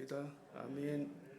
기도드렸습니다. 아멘.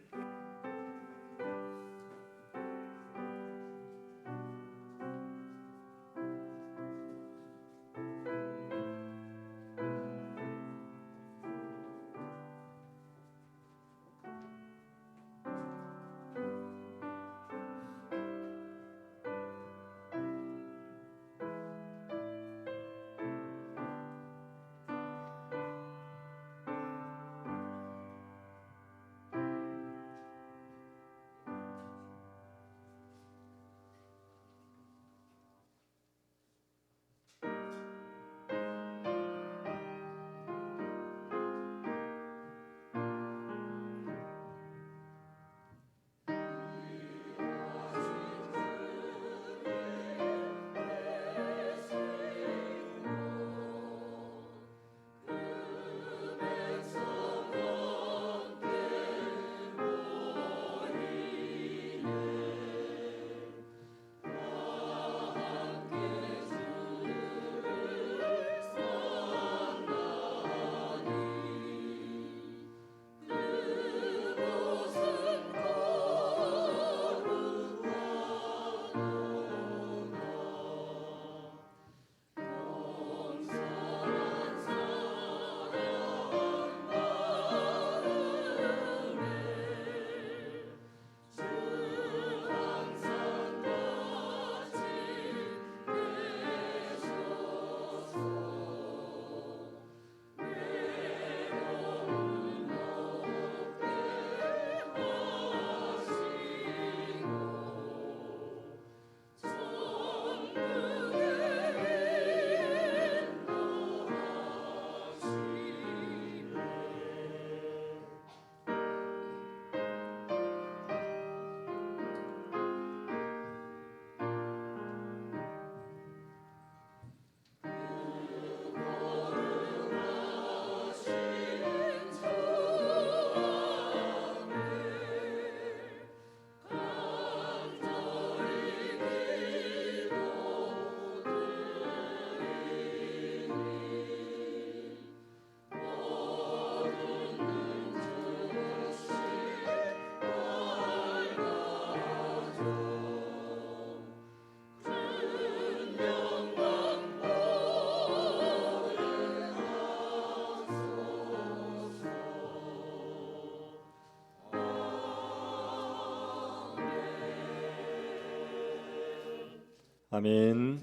아멘.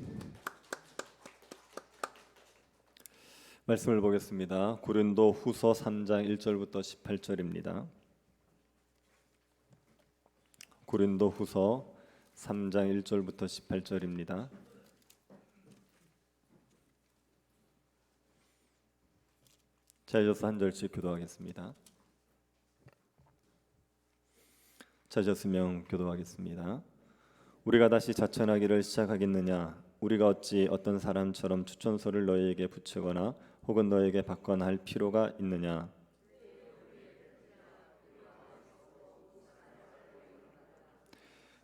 말씀을 보겠습니다. 고린도 후서 3장 1절부터 18절입니다. 고린도 후서 3장 1절부터 18절입니다. 찾으셔서 한 절씩 교도하겠습니다. 찾으셨으면 교도하겠습니다. 우리가 다시 자천하기를 시작하겠느냐? 우리가 어찌 어떤 사람처럼 추천서를 너희에게 붙이거나 혹은 너희에게 받거나 할 필요가 있느냐?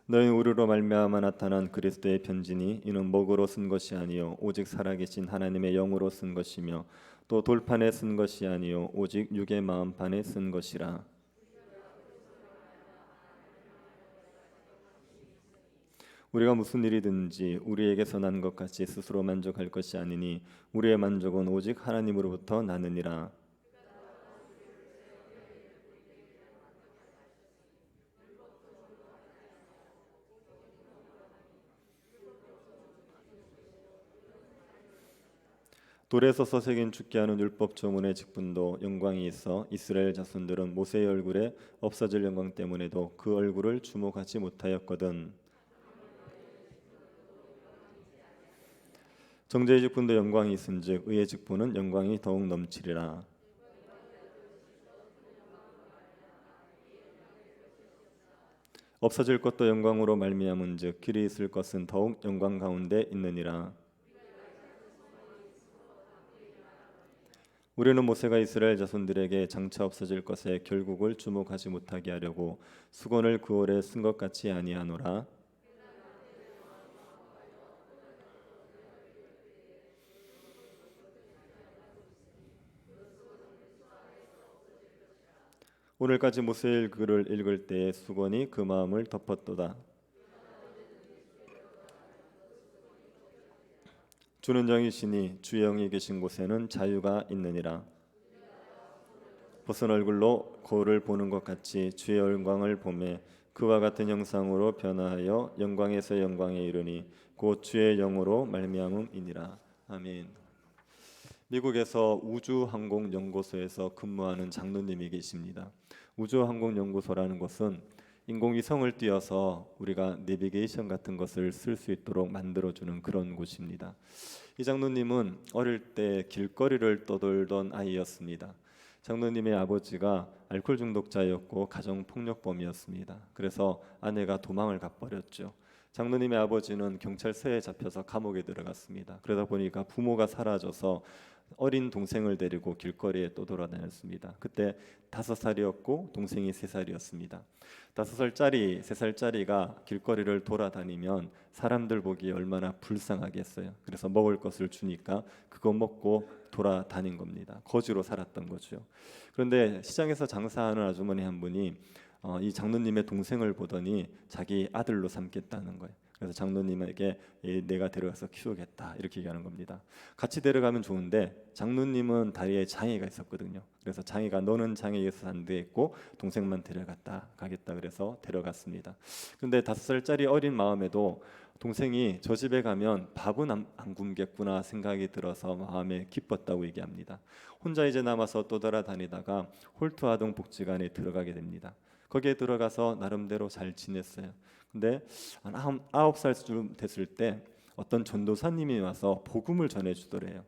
너희 우리로 말미암아 나타난 그리스도의 편지니 이는 목으로 쓴 것이 아니요 오직 살아계신 하나님의 영으로 쓴 것이며 또 돌판에 쓴 것이 아니요 오직 육의 마음판에 쓴 것이라. 우리가 무슨 일이든지 우리에게서 난 것 같이 스스로 만족할 것이 아니니 우리의 만족은 오직 하나님으로부터 나느니라. 돌에서 새긴 죽게 하는 율법 조문의 직분도 영광이 있어 이스라엘 자손들은 모세의 얼굴에 없어질 영광 때문에도 그 얼굴을 주목하지 못하였거든. 정죄의 직분도 영광이 있은즉 의의 직분은 영광이 더욱 넘치리라. 없어질 것도 영광으로 말미암은즉 길이 있을 것은 더욱 영광 가운데 있느니라. 우리는 모세가 이스라엘 자손들에게 장차 없어질 것에 결국을 주목하지 못하게 하려고 수건을 그 오래 쓴 것 같이 아니하노라. 오늘까지 모세의 글을 읽을 때에 수건이 그 마음을 덮었도다. 주는 영이시니 주의 영이 계신 곳에는 자유가 있느니라. 벗은 얼굴로 거울을 보는 것 같이 주의 영광을 보매 그와 같은 형상으로 변화하여 영광에서 영광에 이르니 곧 주의 영으로 말미암음이니라. 아멘. 미국에서 우주항공연구소에서 근무하는 장로님이 계십니다. 우주항공연구소라는 것은 인공위성을 띄워서 우리가 내비게이션 같은 것을 쓸 수 있도록 만들어주는 그런 곳입니다. 이 장로님은 어릴 때 길거리를 떠돌던 아이였습니다. 장로님의 아버지가 알코올 중독자였고 가정폭력범이었습니다. 그래서 아내가 도망을 가버렸죠. 장로님의 아버지는 경찰서에 잡혀서 감옥에 들어갔습니다. 그러다 보니까 부모가 사라져서 어린 동생을 데리고 길거리에 떠돌아다녔습니다. 그때 5살이었고 동생이 3살이었습니다. 5살짜리, 3살짜리가 길거리를 돌아다니면 사람들 보기에 얼마나 불쌍하겠어요. 그래서 먹을 것을 주니까 그거 먹고 돌아다닌 겁니다. 거지로 살았던 거죠. 그런데 시장에서 장사하는 아주머니 한 분이 이 장로님의 동생을 보더니 자기 아들로 삼겠다는 거예요. 그래서 장로님에게 내가 데려가서 키우겠다 이렇게 얘기하는 겁니다. 같이 데려가면 좋은데 장로님은 다리에 장애가 있었거든요. 그래서 장애가 너는 장애에 의해서 안 되겠고 동생만 데려갔다 가겠다 그래서 데려갔습니다. 그런데 5살짜리 어린 마음에도 동생이 저 집에 가면 밥은 안 굶겠구나 생각이 들어서 마음에 기뻤다고 얘기합니다. 혼자 이제 남아서 떠돌아다니다가 홀트 아동 복지관에 들어가게 됩니다. 거기에 들어가서 나름대로 잘 지냈어요. 근데 한 9살쯤 됐을 때 어떤 전도사님이 와서 복음을 전해주더래요.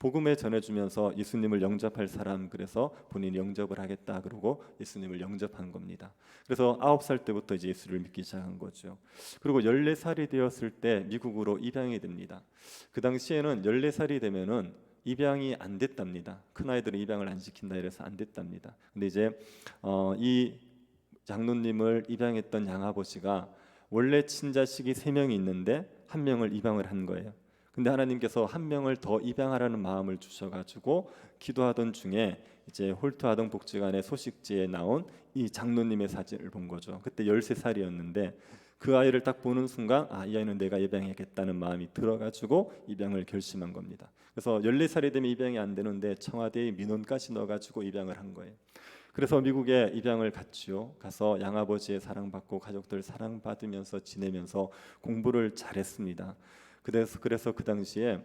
복음을 전해주면서 예수님을 영접할 사람 그래서 본인이 영접을 하겠다 그러고 예수님을 영접한 겁니다. 그래서 9살 때부터 이제 예수를 믿기 시작한 거죠. 그리고 14살이 되었을 때 미국으로 입양이 됩니다. 그 당시에는 14살이 되면은 입양이 안 됐답니다. 큰 아이들은 입양을 안 시킨다 이래서 안 됐답니다. 근데 이제 이 장로님을 입양했던 양아버지가 원래 친자식이 3명이 있는데 1명을 입양을 한 거예요. 근데 하나님께서 1명을 더 입양하라는 마음을 주셔가지고 기도하던 중에 이제 홀트 아동 복지관의 소식지에 나온 이 장로님의 사진을 본 거죠. 그때 13살이었는데 그 아이를 딱 보는 순간 이 아이는 내가 입양하겠다는 마음이 들어가지고 입양을 결심한 겁니다. 그래서 14살이 되면 입양이 안 되는데 청와대에 민원까지 넣어가지고 입양을 한 거예요. 그래서 미국에 입양을 갔지요. 가서 양아버지의 사랑받고 가족들 사랑받으면서 지내면서 공부를 잘했습니다. 그래서 그 당시에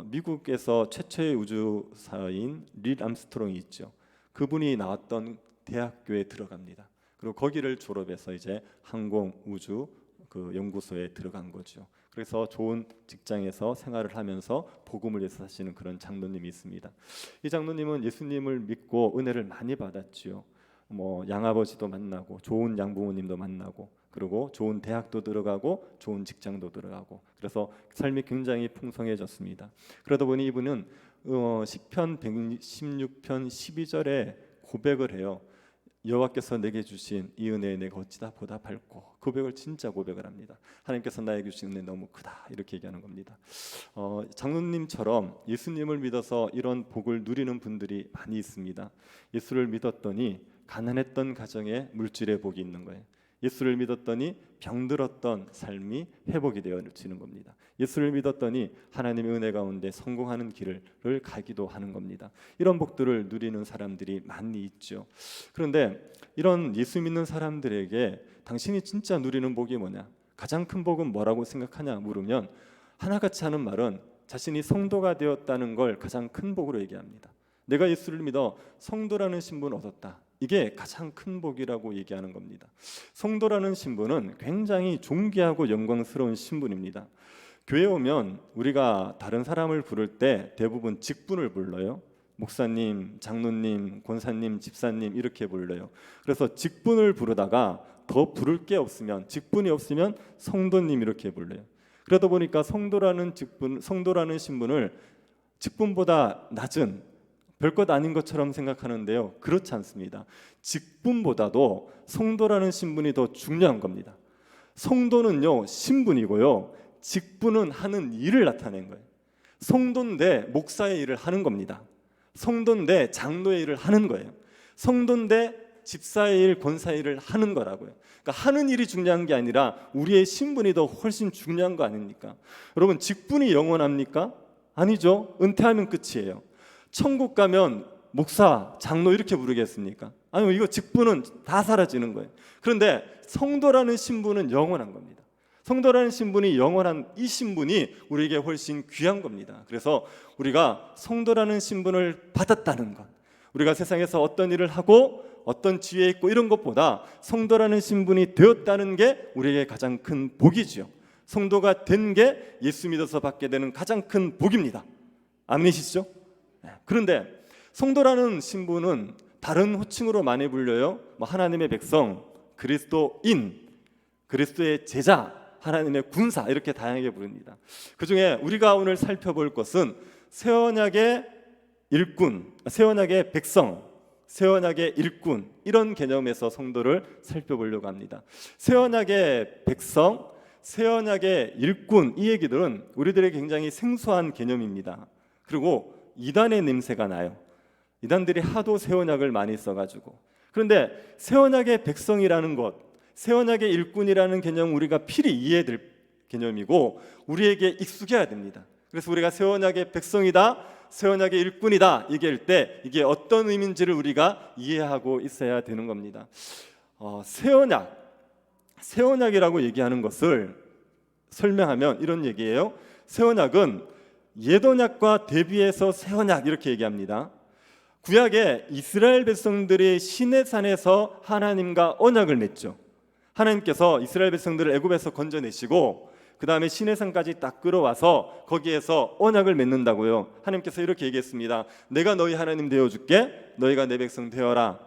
미국에서 최초의 우주사인 릴 암스트롱이 있죠. 그분이 나왔던 대학교에 들어갑니다. 그리고 거기를 졸업해서 이제 항공 우주 그 연구소에 들어간 거죠. 그래서 좋은 직장에서 생활을 하면서 복음을 위해서 사시는 그런 장로님이 있습니다. 이 장로님은 예수님을 믿고 은혜를 많이 받았지요. 양아버지도 만나고 좋은 양부모님도 만나고 그리고 좋은 대학도 들어가고 좋은 직장도 들어가고 그래서 삶이 굉장히 풍성해졌습니다. 그러다 보니 이분은 시편 116편 12절에 고백을 해요. 여호와께서 내게 주신 이 은혜에 내가 어찌다 보답할꼬. 고백을 진짜 고백을 합니다. 하나님께서 나에게 주신 은혜 너무 크다 이렇게 얘기하는 겁니다. 장로님처럼 예수님을 믿어서 이런 복을 누리는 분들이 많이 있습니다. 예수를 믿었더니 가난했던 가정에 물질의 복이 있는 거예요. 예수를 믿었더니 병들었던 삶이 회복이 되어지는 겁니다. 예수를 믿었더니 하나님의 은혜 가운데 성공하는 길을 가기도 하는 겁니다. 이런 복들을 누리는 사람들이 많이 있죠. 그런데 이런 예수 믿는 사람들에게 당신이 진짜 누리는 복이 뭐냐? 가장 큰 복은 뭐라고 생각하냐 물으면 하나같이 하는 말은 자신이 성도가 되었다는 걸 가장 큰 복으로 얘기합니다. 내가 예수를 믿어 성도라는 신분을 얻었다. 이게 가장 큰 복이라고 얘기하는 겁니다. 성도라는 신분은 굉장히 존귀하고 영광스러운 신분입니다. 교회 오면 우리가 다른 사람을 부를 때 대부분 직분을 불러요. 목사님, 장로님, 권사님, 집사님 이렇게 불러요. 그래서 직분을 부르다가 더 부를 게 없으면 직분이 없으면 성도님 이렇게 불러요. 그러다 보니까 성도라는 신분을 직분보다 낮은 별것 아닌 것처럼 생각하는데요. 그렇지 않습니다. 직분보다도 성도라는 신분이 더 중요한 겁니다. 성도는요 신분이고요. 직분은 하는 일을 나타낸 거예요. 성도인데 목사의 일을 하는 겁니다. 성도인데 장로의 일을 하는 거예요. 성도인데 집사의 일, 권사의 일을 하는 거라고요. 그러니까 하는 일이 중요한 게 아니라 우리의 신분이 더 훨씬 중요한 거 아닙니까? 여러분, 직분이 영원합니까? 아니죠. 은퇴하면 끝이에요. 천국 가면 목사, 장로 이렇게 부르겠습니까? 아니요, 이거 직분은 다 사라지는 거예요. 그런데 성도라는 신분은 영원한 겁니다. 성도라는 신분이 영원한 이 신분이 우리에게 훨씬 귀한 겁니다. 그래서 우리가 성도라는 신분을 받았다는 것, 우리가 세상에서 어떤 일을 하고 어떤 지위에 있고 이런 것보다 성도라는 신분이 되었다는 게 우리에게 가장 큰 복이지요. 성도가 된 게 예수 믿어서 받게 되는 가장 큰 복입니다. 아멘이시죠? 그런데 성도라는 신분은 다른 호칭으로 많이 불려요. 하나님의 백성, 그리스도인, 그리스도의 제자, 하나님의 군사, 이렇게 다양하게 부릅니다. 그 중에 우리가 오늘 살펴볼 것은 새 언약의 일꾼, 새 언약의 백성, 새 언약의 일꾼, 이런 개념에서 성도를 살펴보려고 합니다. 새 언약의 백성, 새 언약의 일꾼, 이 얘기들은 우리들에게 굉장히 생소한 개념입니다. 그리고 이단의 냄새가 나요. 이단들이 하도 새 언약을 많이 써가지고. 그런데 새 언약의 백성이라는 것, 새 언약의 일꾼이라는 개념, 우리가 필히 이해해야 될 개념이고 우리에게 익숙해야 됩니다. 그래서 우리가 새 언약의 백성이다, 새 언약의 일꾼이다 얘기할 때 이게 어떤 의미인지를 우리가 이해하고 있어야 되는 겁니다. 새 언약이라고 얘기하는 것을 설명하면 이런 얘기예요. 새 언약은 옛 언약과 대비해서 새 언약, 이렇게 얘기합니다. 구약에 이스라엘 백성들이 시내산에서 하나님과 언약을 맺죠. 하나님께서 이스라엘 백성들을 애굽에서 건져내시고 그 다음에 시내산까지 딱 끌어와서 거기에서 언약을 맺는다고요. 하나님께서 이렇게 얘기했습니다. 내가 너희 하나님 되어줄게, 너희가 내 백성 되어라.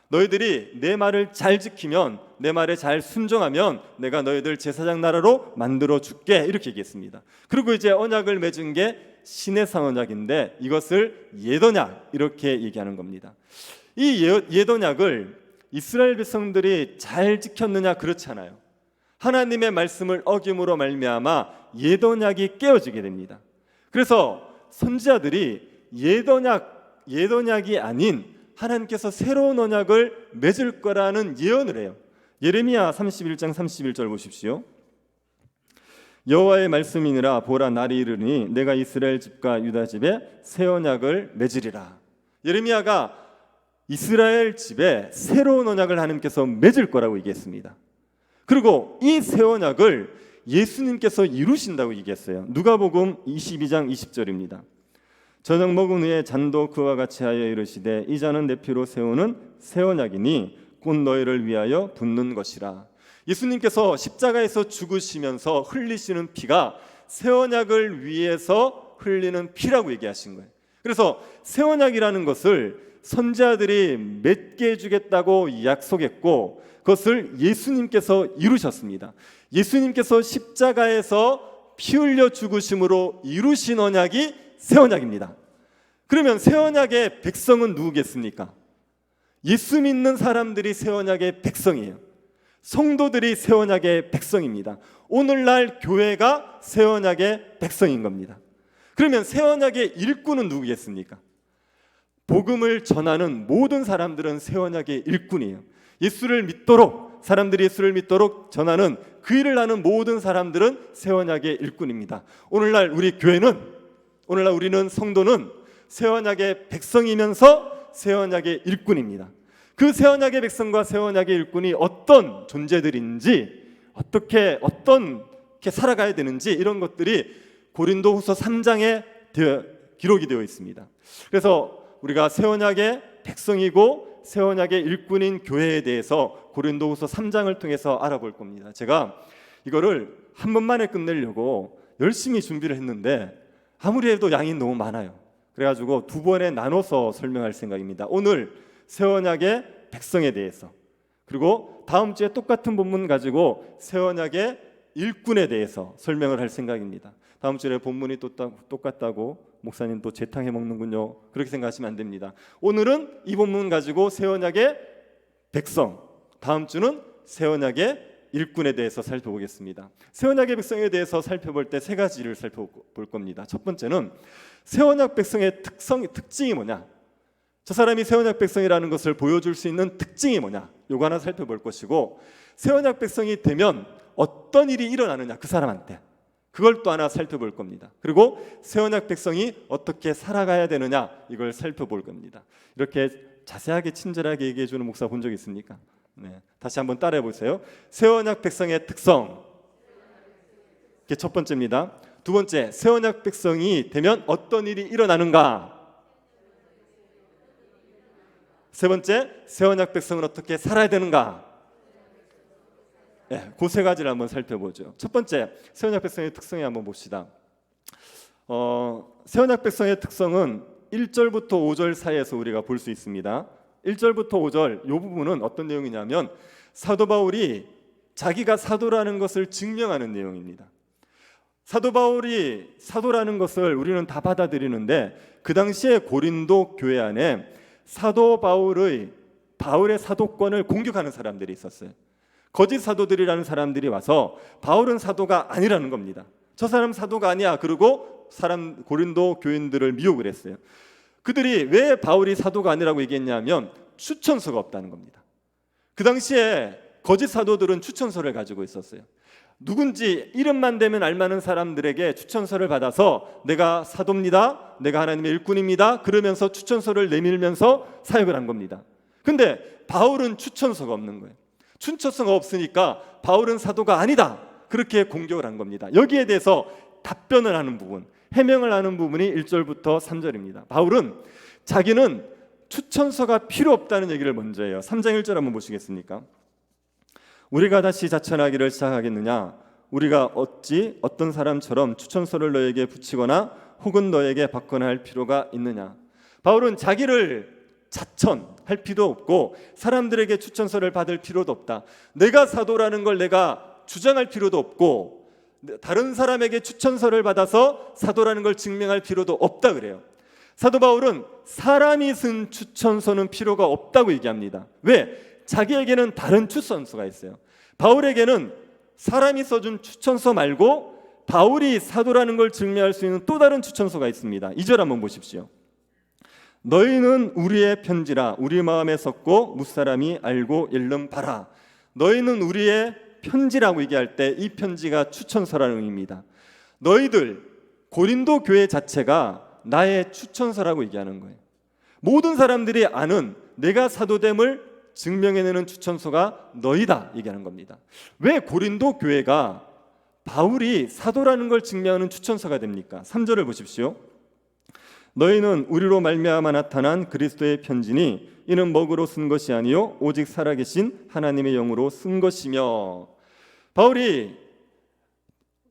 너희들이 내 말을 잘 지키면, 내 말에 잘 순종하면 내가 너희들 제사장 나라로 만들어줄게, 이렇게 얘기했습니다. 그리고 이제 언약을 맺은 게 시내산 언약인데 이것을 옛 언약, 이렇게 얘기하는 겁니다. 이 옛 언약을 이스라엘 백성들이 잘 지켰느냐? 그렇지 않아요. 하나님의 말씀을 어김으로 말미암아 옛 언약이 깨어지게 됩니다. 그래서 선지자들이 옛 언약이 아닌 하나님께서 새로운 언약을 맺을 거라는 예언을 해요. 예레미야 31장 31절 보십시오. 여호와의 말씀이니라, 보라 날이 이르니 내가 이스라엘 집과 유다 집에 새 언약을 맺으리라. 예레미야가 이스라엘 집에 새로운 언약을 하나님께서 맺을 거라고 얘기했습니다. 그리고 이 새 언약을 예수님께서 이루신다고 얘기했어요. 누가복음 22장 20절입니다. 저녁 먹은 후에 잔도 그와 같이 하여 이르시되 이 잔은 내 피로 세우는 새 언약이니 곧 너희를 위하여 붓는 것이라. 예수님께서 십자가에서 죽으시면서 흘리시는 피가 새 언약을 위해서 흘리는 피라고 얘기하신 거예요. 그래서 새 언약이라는 것을 선지자들이 맺게 해주겠다고 약속했고 그것을 예수님께서 이루셨습니다. 예수님께서 십자가에서 피 흘려 죽으심으로 이루신 언약이 새 언약입니다. 그러면 새 언약의 백성은 누구겠습니까? 예수 믿는 사람들이 새 언약의 백성이에요. 성도들이 새 언약의 백성입니다. 오늘날 교회가 새 언약의 백성인 겁니다. 그러면 새 언약의 일꾼은 누구겠습니까? 복음을 전하는 모든 사람들은 새 언약의 일꾼이에요. 사람들이 예수를 믿도록 전하는 그 일을 하는 모든 사람들은 새 언약의 일꾼입니다. 오늘날 우리는 성도는 새 언약의 백성이면서 새 언약의 일꾼입니다. 그 새 언약의 백성과 새 언약의 일꾼이 어떤 존재들인지, 어떻게 살아가야 되는지, 이런 것들이 고린도후서 3장에 기록이 되어 있습니다. 그래서 우리가 새 언약의 백성이고 새 언약의 일꾼인 교회에 대해서 고린도후서 3장을 통해서 알아볼 겁니다. 제가 이거를 한 번만에 끝내려고 열심히 준비를 했는데 아무리 해도 양이 너무 많아요. 그래가지고 두 번에 나눠서 설명할 생각입니다. 오늘 새 언약의 백성에 대해서, 그리고 다음 주에 똑같은 본문 가지고 새 언약의 일꾼에 대해서 설명을 할 생각입니다. 다음 주에 본문이 또 똑같다고 목사님 또 재탕해 먹는군요, 그렇게 생각하시면 안 됩니다. 오늘은 이 본문 가지고 새 언약의 백성, 다음 주는 새 언약의 일꾼에 대해서 살펴보겠습니다. 새 언약의 백성에 대해서 살펴볼 때 세 가지를 살펴볼 겁니다. 첫 번째는 새 언약 백성의 특징이 뭐냐? 저 사람이 새 언약 백성이라는 것을 보여줄 수 있는 특징이 뭐냐, 요거 하나 살펴볼 것이고, 새 언약 백성이 되면 어떤 일이 일어나느냐, 그 사람한테 그걸 또 하나 살펴볼 겁니다. 그리고 새 언약 백성이 어떻게 살아가야 되느냐, 이걸 살펴볼 겁니다. 이렇게 자세하게 친절하게 얘기해 주는 목사 본 적 있습니까? 네. 다시 한번 따라해 보세요. 새 언약 백성의 특성, 이게 첫 번째입니다. 두 번째, 새 언약 백성이 되면 어떤 일이 일어나는가. 세 번째, 새 언약 백성은 어떻게 살아야 되는가. 네, 그 세 가지를 한번 살펴보죠. 첫 번째, 새 언약 백성의 특성에 한번 봅시다. 새 언약 백성의 특성은 1절부터 5절 사이에서 우리가 볼 수 있습니다. 1절부터 5절 이 부분은 어떤 내용이냐면 사도 바울이 자기가 사도라는 것을 증명하는 내용입니다. 사도 바울이 사도라는 것을 우리는 다 받아들이는데, 그 당시에 고린도 교회 안에 사도 바울의 사도권을 공격하는 사람들이 있었어요. 거짓 사도들이라는 사람들이 와서 바울은 사도가 아니라는 겁니다. 저 사람 사도가 아니야. 그리고 고린도 교인들을 미혹을 했어요. 그들이 왜 바울이 사도가 아니라고 얘기했냐면 추천서가 없다는 겁니다. 그 당시에 거짓 사도들은 추천서를 가지고 있었어요. 누군지 이름만 대면 알만한 사람들에게 추천서를 받아서 내가 사도입니다, 내가 하나님의 일꾼입니다, 그러면서 추천서를 내밀면서 사역을 한 겁니다. 근데 바울은 추천서가 없는 거예요. 추천서가 없으니까 바울은 사도가 아니다, 그렇게 공격을 한 겁니다. 여기에 대해서 답변을 하는 부분, 해명을 하는 부분이 1절부터 3절입니다. 바울은 자기는 추천서가 필요 없다는 얘기를 먼저 해요. 3장 1절 한번 보시겠습니까? 우리가 다시 자천하기를 시작하겠느냐? 우리가 어찌 어떤 사람처럼 추천서를 너에게 붙이거나 혹은 너에게 받거나 할 필요가 있느냐? 바울은 자기를 자천할 필요도 없고 사람들에게 추천서를 받을 필요도 없다. 내가 사도라는 걸 내가 주장할 필요도 없고 다른 사람에게 추천서를 받아서 사도라는 걸 증명할 필요도 없다 그래요. 사도 바울은 사람이 쓴 추천서는 필요가 없다고 얘기합니다. 왜? 자기에게는 다른 추천서가 있어요. 바울에게는 사람이 써준 추천서 말고 바울이 사도라는 걸 증명할 수 있는 또 다른 추천서가 있습니다. 2절 한번 보십시오. 너희는 우리의 편지라 우리 마음에 섰고 무사람이 알고 읽는 바라. 너희는 우리의 편지라고 얘기할 때 이 편지가 추천서라는 의미입니다. 너희들 고린도 교회 자체가 나의 추천서라고 얘기하는 거예요. 모든 사람들이 아는 내가 사도됨을 증명해내는 추천서가 너희다 얘기하는 겁니다. 왜 고린도 교회가 바울이 사도라는 걸 증명하는 추천서가 됩니까? 3절을 보십시오. 너희는 우리로 말미암아 나타난 그리스도의 편지니 이는 먹으로 쓴 것이 아니요 오직 살아계신 하나님의 영으로 쓴 것이며. 바울이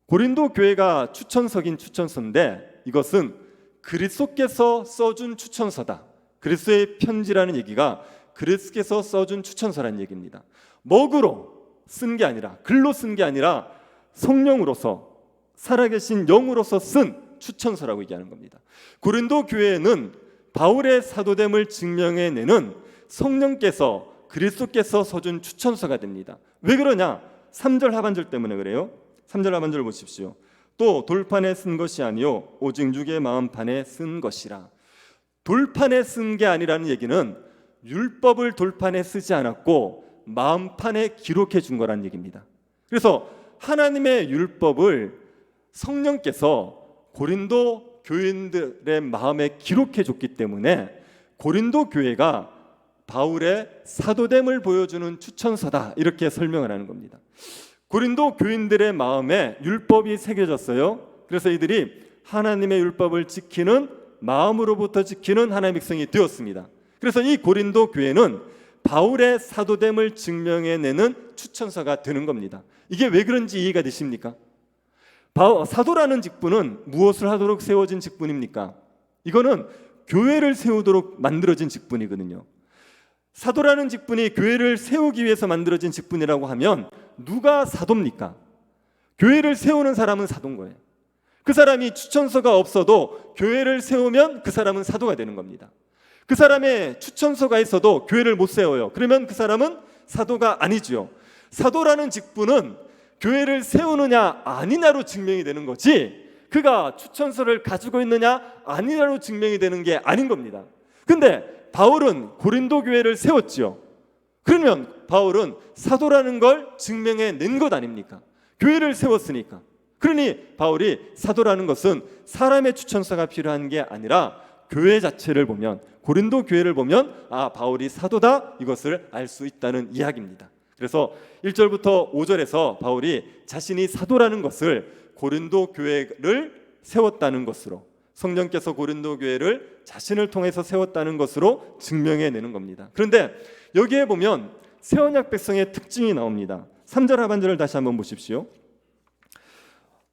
고린도 교회가 추천서긴 추천서인데 이것은 그리스도께서 써준 추천서다. 그리스도의 편지라는 얘기가 그리스도께서 써준 추천서라는 얘기입니다. 먹으로 쓴 게 아니라, 글로 쓴 게 아니라 성령으로서 살아계신 영으로서 쓴 추천서라고 얘기하는 겁니다. 고린도 교회는 바울의 사도됨을 증명해내는 성령께서 그리스도께서 써준 추천서가 됩니다. 왜 그러냐? 3절 하반절 때문에 그래요. 3절 하반절을 보십시오. 또 돌판에 쓴 것이 아니요 오직 육의 마음판에 쓴 것이라. 돌판에 쓴 게 아니라는 얘기는 율법을 돌판에 쓰지 않았고 마음판에 기록해 준 거란 얘기입니다. 그래서 하나님의 율법을 성령께서 고린도 교인들의 마음에 기록해 줬기 때문에 고린도 교회가 바울의 사도됨을 보여주는 추천서다 이렇게 설명을 하는 겁니다. 고린도 교인들의 마음에 율법이 새겨졌어요. 그래서 이들이 하나님의 율법을 지키는, 마음으로부터 지키는 하나님의 백성이 되었습니다. 그래서 이 고린도 교회는 바울의 사도됨을 증명해내는 추천서가 되는 겁니다. 이게 왜 그런지 이해가 되십니까? 사도라는 직분은 무엇을 하도록 세워진 직분입니까? 이거는 교회를 세우도록 만들어진 직분이거든요. 사도라는 직분이 교회를 세우기 위해서 만들어진 직분이라고 하면 누가 사도입니까? 교회를 세우는 사람은 사도인 거예요. 그 사람이 추천서가 없어도 교회를 세우면 그 사람은 사도가 되는 겁니다. 그 사람의 추천서가 있어도 교회를 못 세워요. 그러면 그 사람은 사도가 아니죠. 사도라는 직분은 교회를 세우느냐 아니냐로 증명이 되는 거지 그가 추천서를 가지고 있느냐 아니냐로 증명이 되는 게 아닌 겁니다. 근데 바울은 고린도 교회를 세웠지요. 그러면 바울은 사도라는 걸 증명해 낸 것 아닙니까? 교회를 세웠으니까. 그러니 바울이 사도라는 것은 사람의 추천서가 필요한 게 아니라 교회 자체를 보면, 고린도 교회를 보면 바울이 사도다, 이것을 알 수 있다는 이야기입니다. 그래서 1절부터 5절에서 바울이 자신이 사도라는 것을 고린도 교회를 세웠다는 것으로, 성령께서 고린도 교회를 자신을 통해서 세웠다는 것으로 증명해내는 겁니다. 그런데 여기에 보면 새 언약 백성의 특징이 나옵니다. 3절 하반절을 다시 한번 보십시오.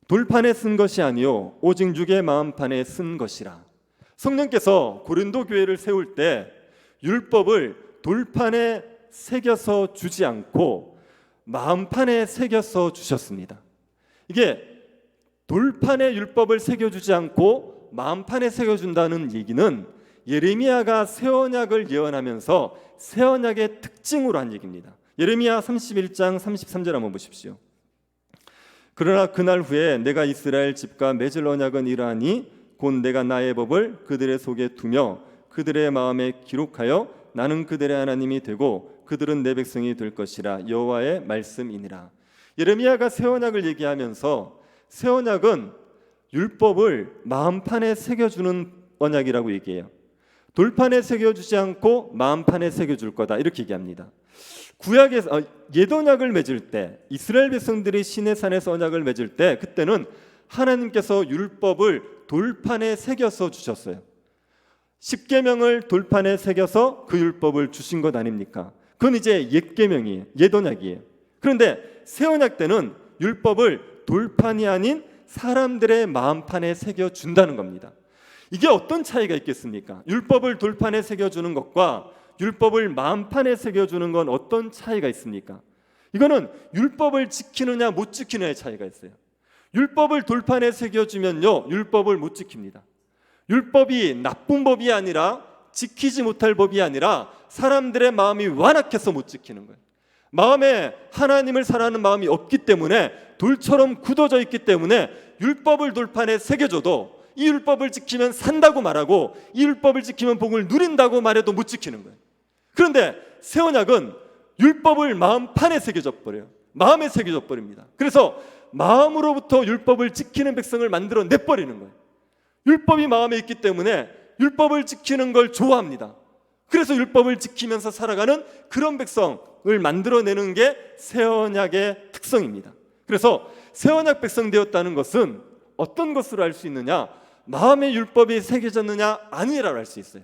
돌판에 쓴 것이 아니요 오직 육의 마음판에 쓴 것이라. 성령께서 고린도 교회를 세울 때 율법을 돌판에 새겨서 주지 않고 마음판에 새겨서 주셨습니다. 이게 돌판에 율법을 새겨주지 않고 마음판에 새겨준다는 얘기는 예레미야가 새 언약을 예언하면서 새 언약의 특징으로 한 얘기입니다. 예레미야 31장 33절 한번 보십시오. 그러나 그날 후에 내가 이스라엘 집과 맺을 언약은 이러하니 곧 내가 나의 법을 그들의 속에 두며 그들의 마음에 기록하여 나는 그들의 하나님이 되고 그들은 내 백성이 될 것이라. 여호와의 말씀이니라. 예레미야가 새 언약을 얘기하면서 새 언약은 율법을 마음판에 새겨주는 언약이라고 얘기해요. 돌판에 새겨주지 않고 마음판에 새겨줄 거다, 이렇게 얘기합니다. 구약에서 옛 언약을 맺을 때, 이스라엘 백성들이 시내산에서 언약을 맺을 때, 그때는 하나님께서 율법을 돌판에 새겨서 주셨어요. 십계명을 돌판에 새겨서 그 율법을 주신 것 아닙니까? 그건 이제 옛 계명이에요, 옛 언약이에요. 그런데 새 언약 때는 율법을 돌판이 아닌 사람들의 마음판에 새겨준다는 겁니다. 이게 어떤 차이가 있겠습니까? 율법을 돌판에 새겨주는 것과 율법을 마음판에 새겨주는 건 어떤 차이가 있습니까? 이거는 율법을 지키느냐 못 지키느냐의 차이가 있어요. 율법을 돌판에 새겨주면요, 율법을 못 지킵니다. 율법이 나쁜 법이 아니라, 지키지 못할 법이 아니라 사람들의 마음이 완악해서 못 지키는 거예요. 마음에 하나님을 사랑하는 마음이 없기 때문에, 돌처럼 굳어져 있기 때문에 율법을 돌판에 새겨줘도 이 율법을 지키면 산다고 말하고 이 율법을 지키면 복을 누린다고 말해도 못 지키는 거예요. 그런데 새 언약은 율법을 마음판에 새겨져 버려요. 마음에 새겨져 버립니다. 그래서 마음으로부터 율법을 지키는 백성을 만들어 내버리는 거예요. 율법이 마음에 있기 때문에 율법을 지키는 걸 좋아합니다. 그래서 율법을 지키면서 살아가는 그런 백성을 만들어내는 게 새 언약의 특성입니다. 그래서 새 언약 백성 되었다는 것은 어떤 것으로 알 수 있느냐? 마음의 율법이 새겨졌느냐 아니라고 알 수 있어요.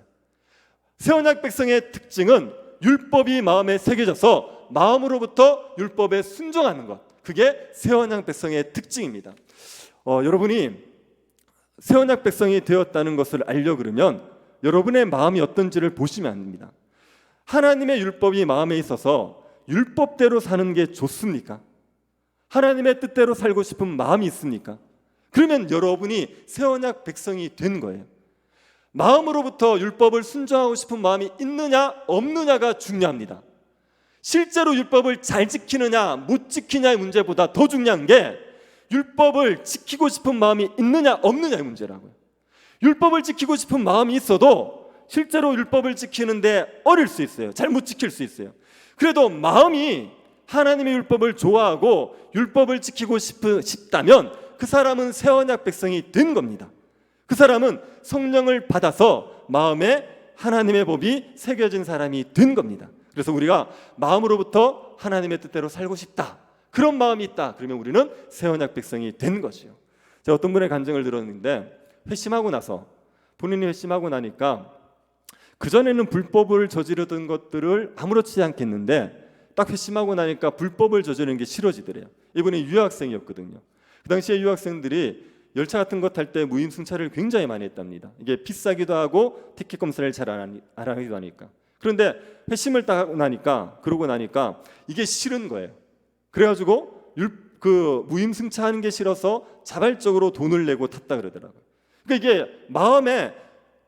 새 언약 백성의 특징은 율법이 마음에 새겨져서 마음으로부터 율법에 순종하는 것, 그게 새 언약 백성의 특징입니다. 여러분이 새 언약 백성이 되었다는 것을 알려 그러면 여러분의 마음이 어떤지를 보시면 안 됩니다. 하나님의 율법이 마음에 있어서 율법대로 사는 게 좋습니까? 하나님의 뜻대로 살고 싶은 마음이 있습니까? 그러면 여러분이 새 언약 백성이 된 거예요. 마음으로부터 율법을 순종하고 싶은 마음이 있느냐 없느냐가 중요합니다. 실제로 율법을 잘 지키느냐 못 지키냐의 문제보다 더 중요한 게 율법을 지키고 싶은 마음이 있느냐 없느냐의 문제라고요. 율법을 지키고 싶은 마음이 있어도 실제로 율법을 지키는데 어릴 수 있어요. 잘 못 지킬 수 있어요. 그래도 마음이 하나님의 율법을 좋아하고 율법을 지키고 싶다면 그 사람은 새 언약 백성이 된 겁니다. 그 사람은 성령을 받아서 마음에 하나님의 법이 새겨진 사람이 된 겁니다. 그래서 우리가 마음으로부터 하나님의 뜻대로 살고 싶다, 그런 마음이 있다, 그러면 우리는 새 언약 백성이 된 것이요. 제가 어떤 분의 간증을 들었는데, 회심하고 나서, 본인이 회심하고 나니까 그전에는 불법을 저지르던 것들을 아무렇지 않겠는데 딱 회심하고 나니까 불법을 저지르는 게 싫어지더래요. 이분이 유학생이었거든요. 그 당시에 유학생들이 열차 같은 것 탈 때 무임승차를 굉장히 많이 했답니다. 이게 비싸기도 하고 티켓 검사를 잘 안 하기도 하니까. 그런데 회심을 딱 하고 나니까, 그러고 나니까 이게 싫은 거예요. 그래가지고 그 무임승차 하는 게 싫어서 자발적으로 돈을 내고 탔다 그러더라고요. 그러니까 이게 마음에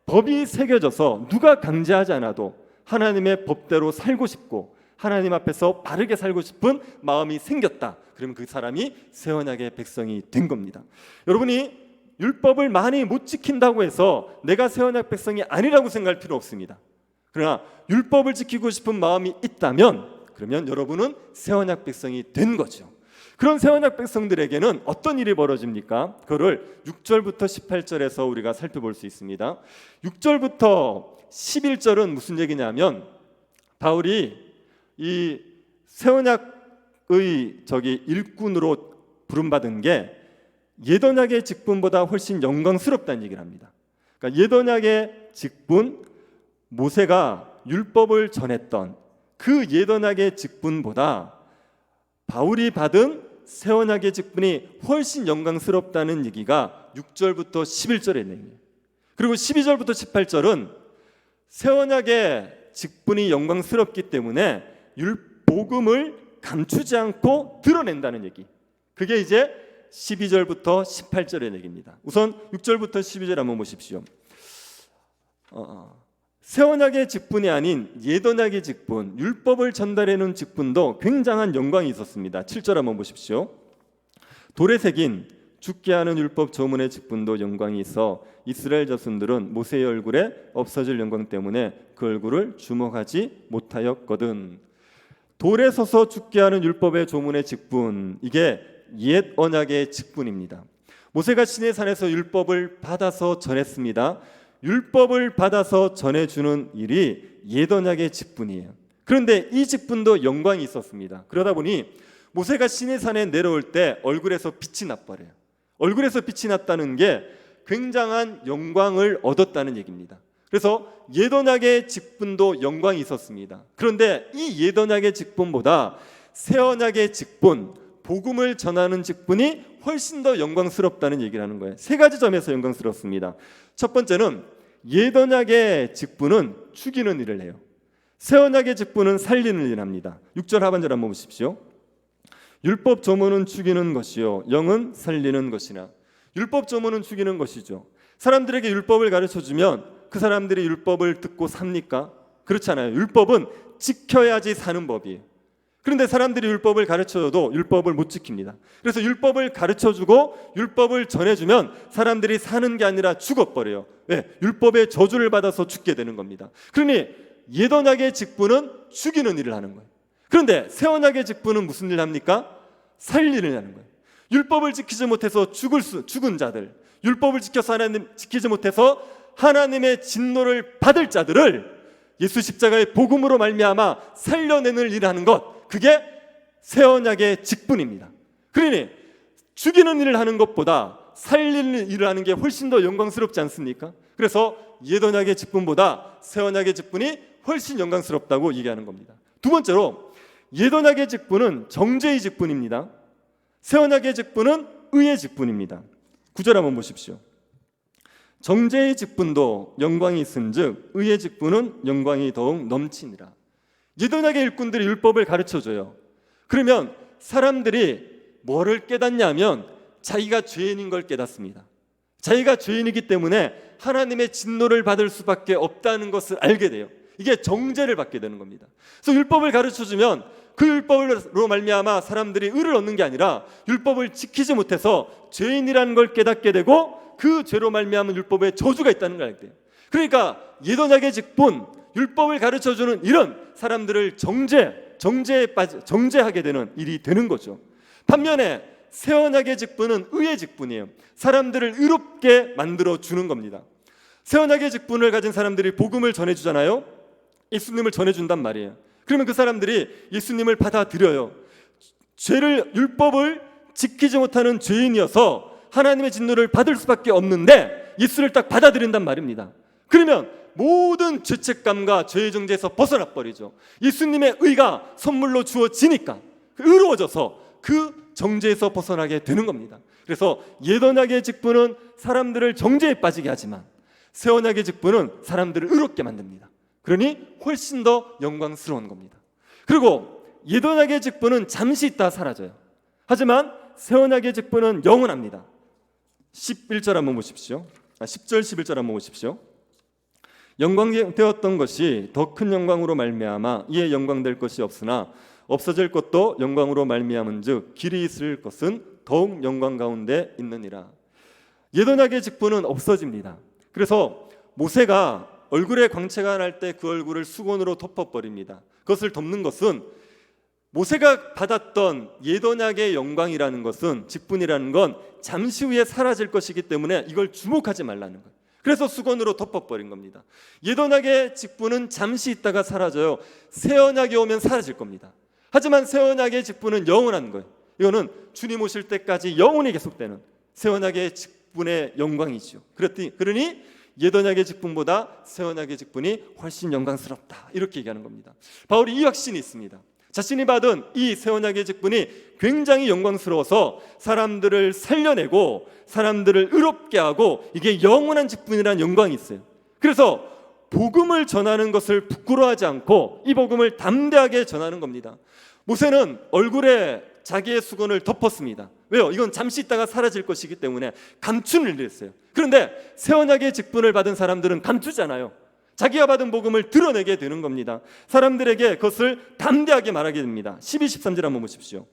법이 새겨져서 누가 강제하지 않아도 하나님의 법대로 살고 싶고 하나님 앞에서 바르게 살고 싶은 마음이 생겼다. 그러면 그 사람이 새 언약의 백성이 된 겁니다. 여러분이 율법을 많이 못 지킨다고 해서 내가 새 언약 백성이 아니라고 생각할 필요 없습니다. 그러나 율법을 지키고 싶은 마음이 있다면 그러면 여러분은 새 언약 백성이 된 거죠. 그런 새 언약 백성들에게는 어떤 일이 벌어집니까? 그거를 6절부터 18절에서 우리가 살펴볼 수 있습니다. 6절부터 11절은 무슨 얘기냐면 바울이 이 새 언약의 일꾼으로 부름받은 게 옛 언약의 직분보다 훨씬 영광스럽다는 얘기를 합니다. 그러니까 옛 언약의 직분, 모세가 율법을 전했던 그 옛 언약의 직분보다 바울이 받은 새 언약의 직분이 훨씬 영광스럽다는 얘기가 6절부터 11절에 있는 얘기예요. 그리고 12절부터 18절은 새 언약의 직분이 영광스럽기 때문에 복음을 감추지 않고 드러낸다는 얘기. 그게 이제 12절부터 18절의 얘기입니다. 우선 6절부터 12절 한번 보십시오. 새 언약의 직분이 아닌 옛 언약의 직분, 율법을 전달해놓은 직분도 굉장한 영광이 있었습니다. 7절 한번 보십시오. 돌에 새긴 죽게 하는 율법 조문의 직분도 영광이 있어 이스라엘 자손들은 모세의 얼굴에 없어질 영광 때문에 그 얼굴을 주목하지 못하였거든. 돌에 서서 죽게 하는 율법의 조문의 직분, 이게 옛 언약의 직분입니다. 모세가 시내산에서 율법을 받아서 전했습니다. 율법을 받아서 전해주는 일이 옛 언약의 직분이에요. 그런데 이 직분도 영광이 있었습니다. 그러다 보니 모세가 시내산에 내려올 때 얼굴에서 빛이 나버려요. 얼굴에서 빛이 났다는 게 굉장한 영광을 얻었다는 얘기입니다. 그래서 옛 언약의 직분도 영광이 있었습니다. 그런데 이 옛 언약의 직분보다 새 언약의 직분, 복음을 전하는 직분이 훨씬 더 영광스럽다는 얘기를 하는 거예요. 세 가지 점에서 영광스럽습니다. 첫 번째는 옛 언약의 직분은 죽이는 일을 해요. 새 언약의 직분은 살리는 일을 합니다. 6절 하반절 한번 보십시오. 율법 조문은 죽이는 것이요 영은 살리는 것이나. 율법 조문은 죽이는 것이죠. 사람들에게 율법을 가르쳐주면 그 사람들이 율법을 듣고 삽니까? 그렇잖아요. 율법은 지켜야지 사는 법이에요. 그런데 사람들이 율법을 가르쳐줘도 율법을 못 지킵니다. 그래서 율법을 가르쳐주고 율법을 전해주면 사람들이 사는 게 아니라 죽어버려요. 왜? 율법의 저주를 받아서 죽게 되는 겁니다. 그러니 옛 언약의 직분은 죽이는 일을 하는 거예요. 그런데 새 언약의 직분은 무슨 일을 합니까? 살리는 일을 하는 거예요. 율법을 지키지 못해서 죽은 자들, 율법을 지켜서 지키지 못해서 하나님의 진노를 받을 자들을 예수 십자가의 복음으로 말미암아 살려내는 일을 하는 것, 그게 새 언약의 직분입니다. 그러니 죽이는 일을 하는 것보다 살리는 일을 하는 게 훨씬 더 영광스럽지 않습니까? 그래서 옛 언약의 직분보다 새 언약의 직분이 훨씬 영광스럽다고 얘기하는 겁니다. 두 번째로 옛 언약의 직분은 정죄의 직분입니다. 새 언약의 직분은 의의 직분입니다. 9절 한번 보십시오. 정죄의 직분도 영광이 있은즉 의의 직분은 영광이 더욱 넘치니라. 옛 언약의 일꾼들이 율법을 가르쳐줘요. 그러면 사람들이 뭐를 깨닫냐면 자기가 죄인인 걸 깨닫습니다. 자기가 죄인이기 때문에 하나님의 진노를 받을 수밖에 없다는 것을 알게 돼요. 이게 정죄를 받게 되는 겁니다. 그래서 율법을 가르쳐주면 그 율법으로 말미암아 사람들이 의를 얻는 게 아니라 율법을 지키지 못해서 죄인이라는 걸 깨닫게 되고 그 죄로 말미암은 율법에 저주가 있다는 걸 알게 돼요. 그러니까 옛 언약의 직분, 율법을 가르쳐주는 이런 사람들을 정죄하게 되는 일이 되는 거죠. 반면에 새 언약의 직분은 의의 직분이에요. 사람들을 의롭게 만들어 주는 겁니다. 새 언약의 직분을 가진 사람들이 복음을 전해주잖아요. 예수님을 전해준단 말이에요. 그러면 그 사람들이 예수님을 받아들여요. 율법을 지키지 못하는 죄인이어서 하나님의 진노를 받을 수밖에 없는데 예수를 딱 받아들인단 말입니다. 그러면 모든 죄책감과 죄의 정죄에서 벗어나 버리죠. 예수님의 의가 선물로 주어지니까 의로워져서 그 정죄에서 벗어나게 되는 겁니다. 그래서 옛 언약의 직분은 사람들을 정죄에 빠지게 하지만 새 언약의 직분은 사람들을 의롭게 만듭니다. 그러니 훨씬 더 영광스러운 겁니다. 그리고 옛 언약의 직분은 잠시 있다 사라져요. 하지만 새 언약의 직분은 영원합니다. 11절 한번 보십시오. 10절 11절 한번 보십시오. 영광되었던 것이 더 큰 영광으로 말미암아 이에 영광될 것이 없으나 없어질 것도 영광으로 말미암은즉 길이 있을 것은 더욱 영광 가운데 있느니라. 옛 언약의 직분은 없어집니다. 그래서 모세가 얼굴에 광채가 날 때 그 얼굴을 수건으로 덮어버립니다. 그것을 덮는 것은 모세가 받았던 옛 언약의 영광이라는 것은, 직분이라는 건 잠시 후에 사라질 것이기 때문에 이걸 주목하지 말라는 거예요. 그래서 수건으로 덮어버린 겁니다. 옛 언약의 직분은 잠시 있다가 사라져요. 새 언약이 오면 사라질 겁니다. 하지만 새 언약의 직분은 영원한 거예요. 이거는 주님 오실 때까지 영원히 계속되는 새 언약의 직분의 영광이죠. 그러니 옛 언약의 직분보다 새 언약의 직분이 훨씬 영광스럽다, 이렇게 얘기하는 겁니다. 바울이 이 확신이 있습니다. 자신이 받은 이 새 언약의 직분이 굉장히 영광스러워서 사람들을 살려내고 사람들을 의롭게 하고 이게 영원한 직분이라는 영광이 있어요. 그래서 복음을 전하는 것을 부끄러워하지 않고 이 복음을 담대하게 전하는 겁니다. 모세는 얼굴에 자기의 수건을 덮었습니다. 왜요? 이건 잠시 있다가 사라질 것이기 때문에 감추는 일을 했어요. 그런데 새 언약의 직분을 받은 사람들은 감추잖아요. 자기가 받은 복음을 드러내게 되는 겁니다. 사람들에게 그것을 담대하게 말하게 됩니다. 12, 13절 한번 보십시오.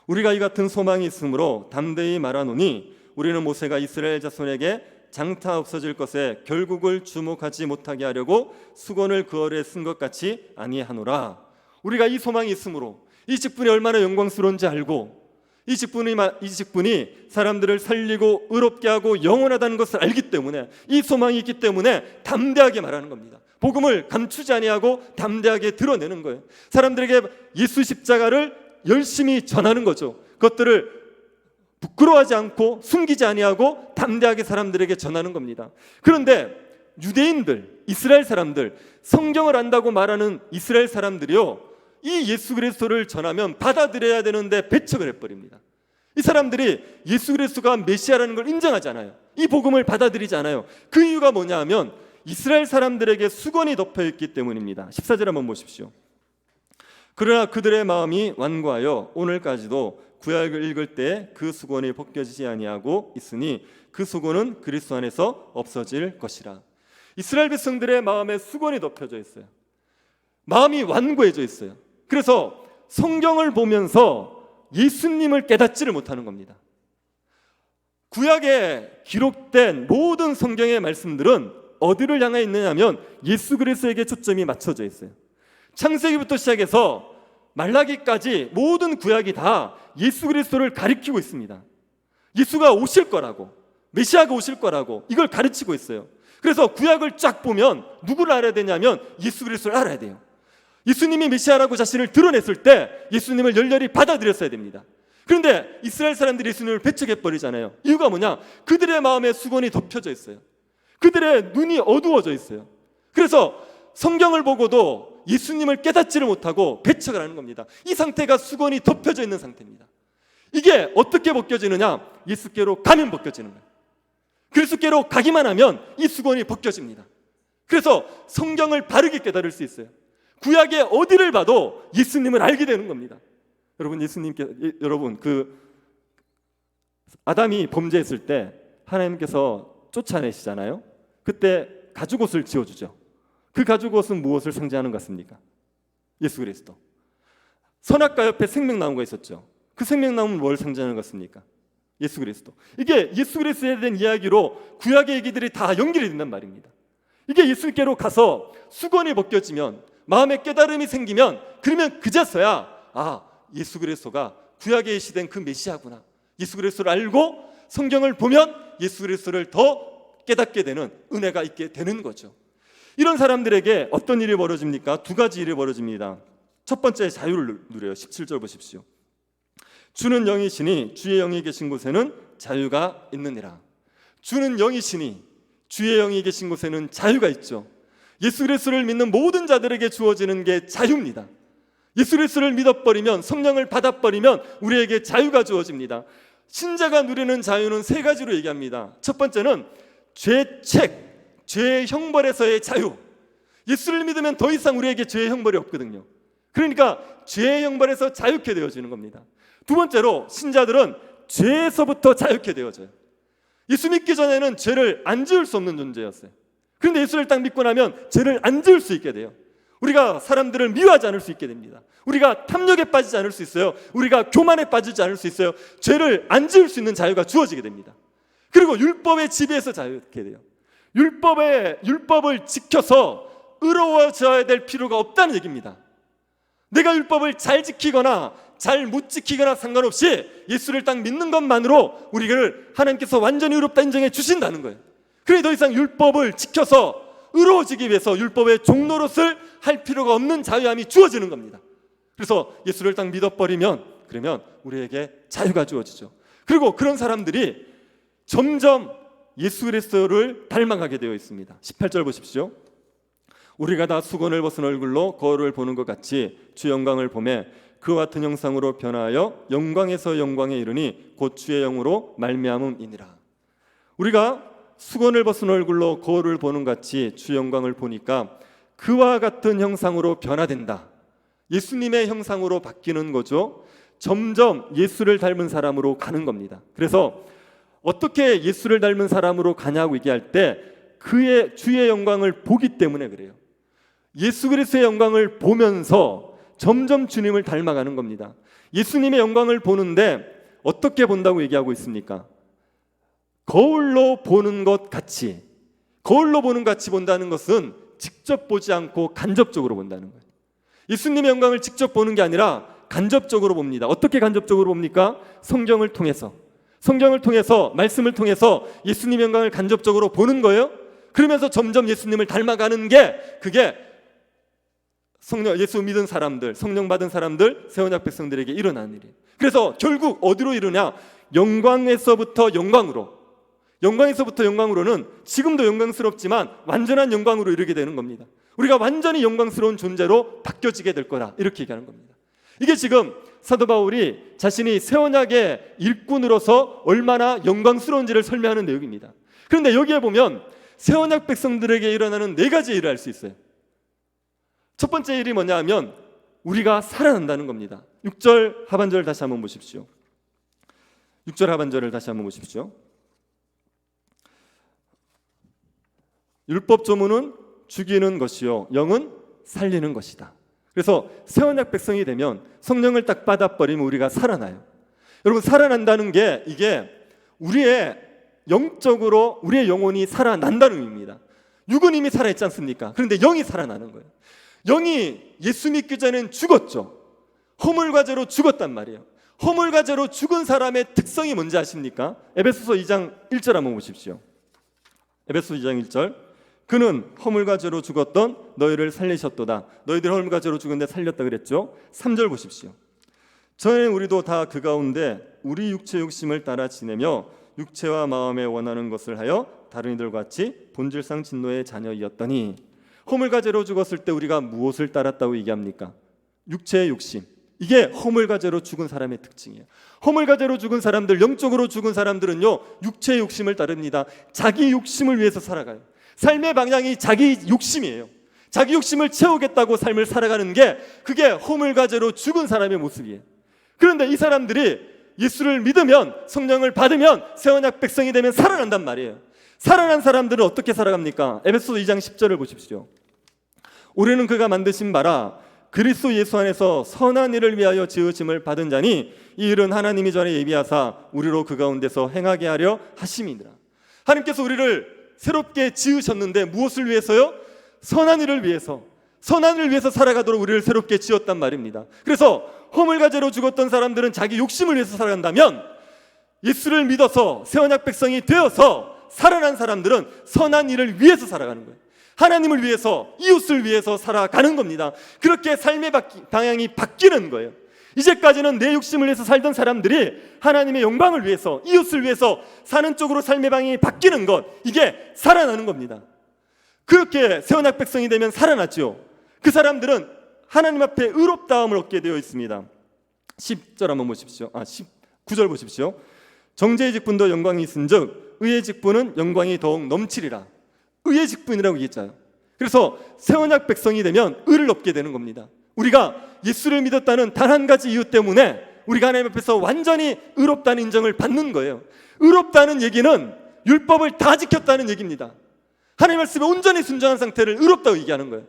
우리가 이 같은 소망이 있으므로 담대히 말하노니 우리는 모세가 이스라엘 자손에게 장타 없어질 것에 결국을 주목하지 못하게 하려고 수건을 그 얼에 쓴 것 같이 아니하노라. 우리가 이 소망이 있으므로, 이 직분이 얼마나 영광스러운지 알고, 이 직분이 사람들을 살리고 의롭게 하고 영원하다는 것을 알기 때문에, 이 소망이 있기 때문에 담대하게 말하는 겁니다. 복음을 감추지 아니하고 담대하게 드러내는 거예요. 사람들에게 예수 십자가를 열심히 전하는 거죠. 그것들을 부끄러워하지 않고 숨기지 아니하고 담대하게 사람들에게 전하는 겁니다. 그런데 유대인들, 이스라엘 사람들, 성경을 안다고 말하는 이스라엘 사람들이요, 이 예수 그리스도를 전하면 받아들여야 되는데 배척을 해버립니다. 이 사람들이 예수 그리스도가 메시아라는 걸 인정하지 않아요. 이 복음을 받아들이지 않아요. 그 이유가 뭐냐 하면 이스라엘 사람들에게 수건이 덮여있기 때문입니다. 14절 한번 보십시오. 그러나 그들의 마음이 완고하여 오늘까지도 구약을 읽을 때 그 수건이 벗겨지지 아니하고 있으니 그 수건은 그리스도 안에서 없어질 것이라. 이스라엘 백성들의 마음에 수건이 덮여져 있어요. 마음이 완고해져 있어요. 그래서 성경을 보면서 예수님을 깨닫지를 못하는 겁니다. 구약에 기록된 모든 성경의 말씀들은 어디를 향해 있느냐면 예수 그리스도에게 초점이 맞춰져 있어요. 창세기부터 시작해서 말라기까지 모든 구약이 다 예수 그리스도를 가리키고 있습니다. 예수가 오실 거라고, 메시아가 오실 거라고 이걸 가르치고 있어요. 그래서 구약을 쫙 보면 누구를 알아야 되냐면 예수 그리스도를 알아야 돼요. 예수님이 메시아라고 자신을 드러냈을 때 예수님을 열렬히 받아들였어야 됩니다. 그런데 이스라엘 사람들이 예수님을 배척해버리잖아요. 이유가 뭐냐? 그들의 마음에 수건이 덮여져 있어요. 그들의 눈이 어두워져 있어요. 그래서 성경을 보고도 예수님을 깨닫지를 못하고 배척을 하는 겁니다. 이 상태가 수건이 덮여져 있는 상태입니다. 이게 어떻게 벗겨지느냐? 예수께로 가면 벗겨지는 거예요. 그리스도께로 가기만 하면 이 수건이 벗겨집니다. 그래서 성경을 바르게 깨달을 수 있어요. 구약의 어디를 봐도 예수님을 알게 되는 겁니다. 여러분 그 아담이 범죄했을 때 하나님께서 쫓아내시잖아요. 그때 가죽옷을 지어주죠. 그 가죽옷은 무엇을 상징하는 것 같습니까? 예수 그리스도. 선악과 옆에 생명나무가 있었죠. 그 생명나무는 뭘 상징하는 것 같습니까? 예수 그리스도. 이게 예수 그리스도에 대한 이야기로 구약의 얘기들이 다 연결이 된단 말입니다. 이게 예수께로 가서 수건이 벗겨지면, 마음에 깨달음이 생기면, 그러면 그제서야 예수 그리스도가 구약에 계시된 그 메시아구나, 예수 그리스도를 알고 성경을 보면 예수 그리스도를 더 깨닫게 되는 은혜가 있게 되는 거죠. 이런 사람들에게 어떤 일이 벌어집니까? 두 가지 일이 벌어집니다. 첫 번째, 자유를 누려요. 17절 보십시오. 주는 영이시니 주의 영이 계신 곳에는 자유가 있느니라. 주는 영이시니 주의 영이 계신 곳에는 자유가 있죠. 예수 그리스도를 믿는 모든 자들에게 주어지는 게 자유입니다. 예수 그리스도를 믿어버리면, 성령을 받아버리면 우리에게 자유가 주어집니다. 신자가 누리는 자유는 세 가지로 얘기합니다. 첫 번째는 죄책, 죄의 형벌에서의 자유. 예수를 믿으면 더 이상 우리에게 죄의 형벌이 없거든요. 그러니까 죄의 형벌에서 자유케 되어지는 겁니다. 두 번째로, 신자들은 죄에서부터 자유케 되어져요. 예수 믿기 전에는 죄를 안 지을 수 없는 존재였어요. 그런데 예수를 딱 믿고 나면 죄를 안 지을 수 있게 돼요. 우리가 사람들을 미워하지 않을 수 있게 됩니다. 우리가 탐욕에 빠지지 않을 수 있어요. 우리가 교만에 빠지지 않을 수 있어요. 죄를 안 지을 수 있는 자유가 주어지게 됩니다. 그리고 율법의 지배에서 자유케 돼요. 율법을 지켜서 의로워져야 될 필요가 없다는 얘기입니다. 내가 율법을 잘 지키거나 잘 못 지키거나 상관없이 예수를 딱 믿는 것만으로 우리를 하나님께서 완전히 의롭다 인정해 주신다는 거예요. 그래 더 이상 율법을 지켜서 의로워지기 위해서 율법의 종노릇을 할 필요가 없는 자유함이 주어지는 겁니다. 그래서 예수를 딱 믿어버리면 그러면 우리에게 자유가 주어지죠. 그리고 그런 사람들이 점점 예수 그리스도를 닮아가게 되어 있습니다. 18절 보십시오. 우리가 다 수건을 벗은 얼굴로 거울을 보는 것 같이 주 영광을 보매 그와 같은 형상으로 변하여 영광에서 영광에 이르니 곧 주의 영으로 말미암음이니라. 우리가 수건을 벗은 얼굴로 거울을 보는 같이 주 영광을 보니까 그와 같은 형상으로 변화된다. 예수님의 형상으로 바뀌는 거죠. 점점 예수를 닮은 사람으로 가는 겁니다. 그래서 어떻게 예수를 닮은 사람으로 가냐고 얘기할 때 그의 주의 영광을 보기 때문에 그래요. 예수 그리스도의 영광을 보면서 점점 주님을 닮아가는 겁니다. 예수님의 영광을 보는데 어떻게 본다고 얘기하고 있습니까? 거울로 보는 것 같이. 거울로 보는 것 같이 본다는 것은 직접 보지 않고 간접적으로 본다는 거예요. 예수님의 영광을 직접 보는 게 아니라 간접적으로 봅니다. 어떻게 간접적으로 봅니까? 성경을 통해서 말씀을 통해서 예수님의 영광을 간접적으로 보는 거예요. 그러면서 점점 예수님을 닮아가는 게 그게 예수 믿은 사람들, 성령 받은 사람들, 새 언약 백성들에게 일어나는 일이에요. 그래서 결국 어디로 이르냐? 영광에서부터 영광으로는 지금도 영광스럽지만 완전한 영광으로 이르게 되는 겁니다. 우리가 완전히 영광스러운 존재로 바뀌어지게 될 거다, 이렇게 얘기하는 겁니다. 이게 지금 사도 바울이 자신이 새 언약의 일꾼으로서 얼마나 영광스러운지를 설명하는 내용입니다. 그런데 여기에 보면 새 언약 백성들에게 일어나는 4가지 일을 할 수 있어요. 첫 번째 일이 뭐냐 하면 우리가 살아난다는 겁니다. 6절 하반절을 다시 한번 보십시오. 6절 하반절을 다시 한번 보십시오. 율법 조문은 죽이는 것이요 영은 살리는 것이다. 그래서 새 언약 백성이 되면 성령을 딱 받아버리면 우리가 살아나요. 여러분, 살아난다는 게 이게 우리의 영적으로 우리의 영혼이 살아난다는 의미입니다. 육은 이미 살아있지 않습니까? 그런데 영이 살아나는 거예요. 영이 예수 믿기 전엔 죽었죠. 허물과 죄로 죽었단 말이에요. 허물과 죄로 죽은 사람의 특성이 뭔지 아십니까? 에베소서 2장 1절 한번 보십시오. 에베소서 2장 1절. 그는 허물과 죄로 죽었던 너희를 살리셨도다. 너희들 허물과 죄로 죽은데 살렸다 그랬죠. 3절 보십시오. 전에 우리도 다 그 가운데 우리 육체 욕심을 따라 지내며 육체와 마음에 원하는 것을 하여 다른 이들과 같이 본질상 진노의 자녀이었더니. 허물과 죄로 죽었을 때 우리가 무엇을 따랐다고 얘기합니까? 육체의 욕심. 이게 허물과 죄로 죽은 사람의 특징이에요. 허물과 죄로 죽은 사람들, 영적으로 죽은 사람들은요, 육체의 욕심을 따릅니다. 자기 욕심을 위해서 살아가요. 삶의 방향이 자기 욕심이에요. 자기 욕심을 채우겠다고 삶을 살아가는 게 그게 허물과 죄로 죽은 사람의 모습이에요. 그런데 이 사람들이 예수를 믿으면, 성령을 받으면, 새 언약 백성이 되면 살아난단 말이에요. 살아난 사람들은 어떻게 살아갑니까? 에베소서 2장 10절을 보십시오. 우리는 그가 만드신 바라 그리스도 예수 안에서 선한 일을 위하여 지으심을 받은 자니 이 일은 하나님이 전에 예비하사 우리로 그 가운데서 행하게 하려 하심이니라. 하나님께서 우리를 새롭게 지으셨는데 무엇을 위해서요? 선한 일을 위해서 살아가도록 우리를 새롭게 지었단 말입니다. 그래서 허물과 죄로 죽었던 사람들은 자기 욕심을 위해서 살아간다면 예수를 믿어서 새 언약 백성이 되어서 살아난 사람들은 선한 일을 위해서 살아가는 거예요. 하나님을 위해서, 이웃을 위해서 살아가는 겁니다. 그렇게 삶의 방향이 바뀌는 거예요. 이제까지는 내 욕심을 위해서 살던 사람들이 하나님의 영광을 위해서, 이웃을 위해서 사는 쪽으로 삶의 방향이 바뀌는 것, 이게 살아나는 겁니다. 그렇게 새 언약 백성이 되면 살아났죠. 그 사람들은 하나님 앞에 의롭다함을 얻게 되어 있습니다. 10절 한번 보십시오. 19절 보십시오. 정죄의 직분도 영광이 있은즉 의의 직분은 영광이 더욱 넘치리라. 의의 직분이라고 얘기했잖아요. 그래서 새 언약 백성이 되면 의를 얻게 되는 겁니다. 우리가 예수를 믿었다는 단 한 가지 이유 때문에 우리가 하나님 앞에서 완전히 의롭다는 인정을 받는 거예요. 의롭다는 얘기는 율법을 다 지켰다는 얘기입니다. 하나님 말씀에 온전히 순종한 상태를 의롭다고 얘기하는 거예요.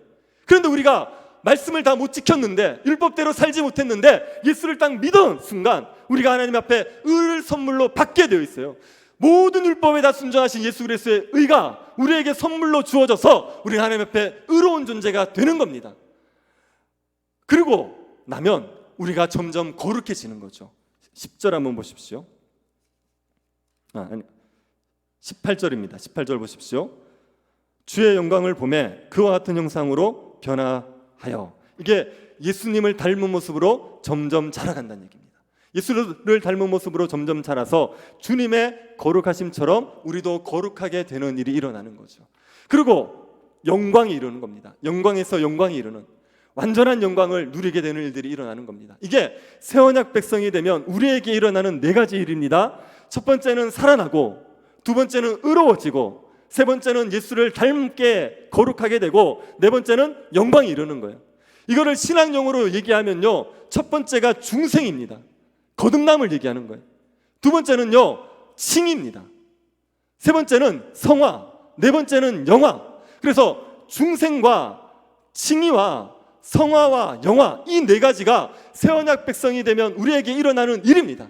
그런데 우리가 말씀을 다 못 지켰는데, 율법대로 살지 못했는데 예수를 딱 믿은 순간 우리가 하나님 앞에 의를 선물로 받게 되어 있어요. 모든 율법에 다 순종하신 예수 그리스도의 의가 우리에게 선물로 주어져서 우리는 하나님 앞에 의로운 존재가 되는 겁니다. 그리고 나면 우리가 점점 거룩해지는 거죠. 10절 한번 보십시오. 18절입니다. 18절 보십시오. 주의 영광을 보매 그와 같은 형상으로 변화하여. 이게 예수님을 닮은 모습으로 점점 자라간다는 얘기입니다. 예수를 닮은 모습으로 점점 자라서 주님의 거룩하심처럼 우리도 거룩하게 되는 일이 일어나는 거죠. 그리고 영광이 이루는 겁니다. 영광에서 영광이 이루는, 완전한 영광을 누리게 되는 일들이 일어나는 겁니다. 이게 새 언약 백성이 되면 우리에게 일어나는 4가지 일입니다. 첫 번째는 살아나고, 두 번째는 의로워지고, 세 번째는 예수를 닮게 거룩하게 되고, 네 번째는 영광이 이루는 거예요. 이거를 신앙용어로 얘기하면요, 첫 번째가 중생입니다. 거듭남을 얘기하는 거예요. 두 번째는요, 칭입니다. 세 번째는 성화, 네 번째는 영화. 그래서 중생과 칭의와 성화와 영화, 이 4가지가 새 언약 백성이 되면 우리에게 일어나는 일입니다.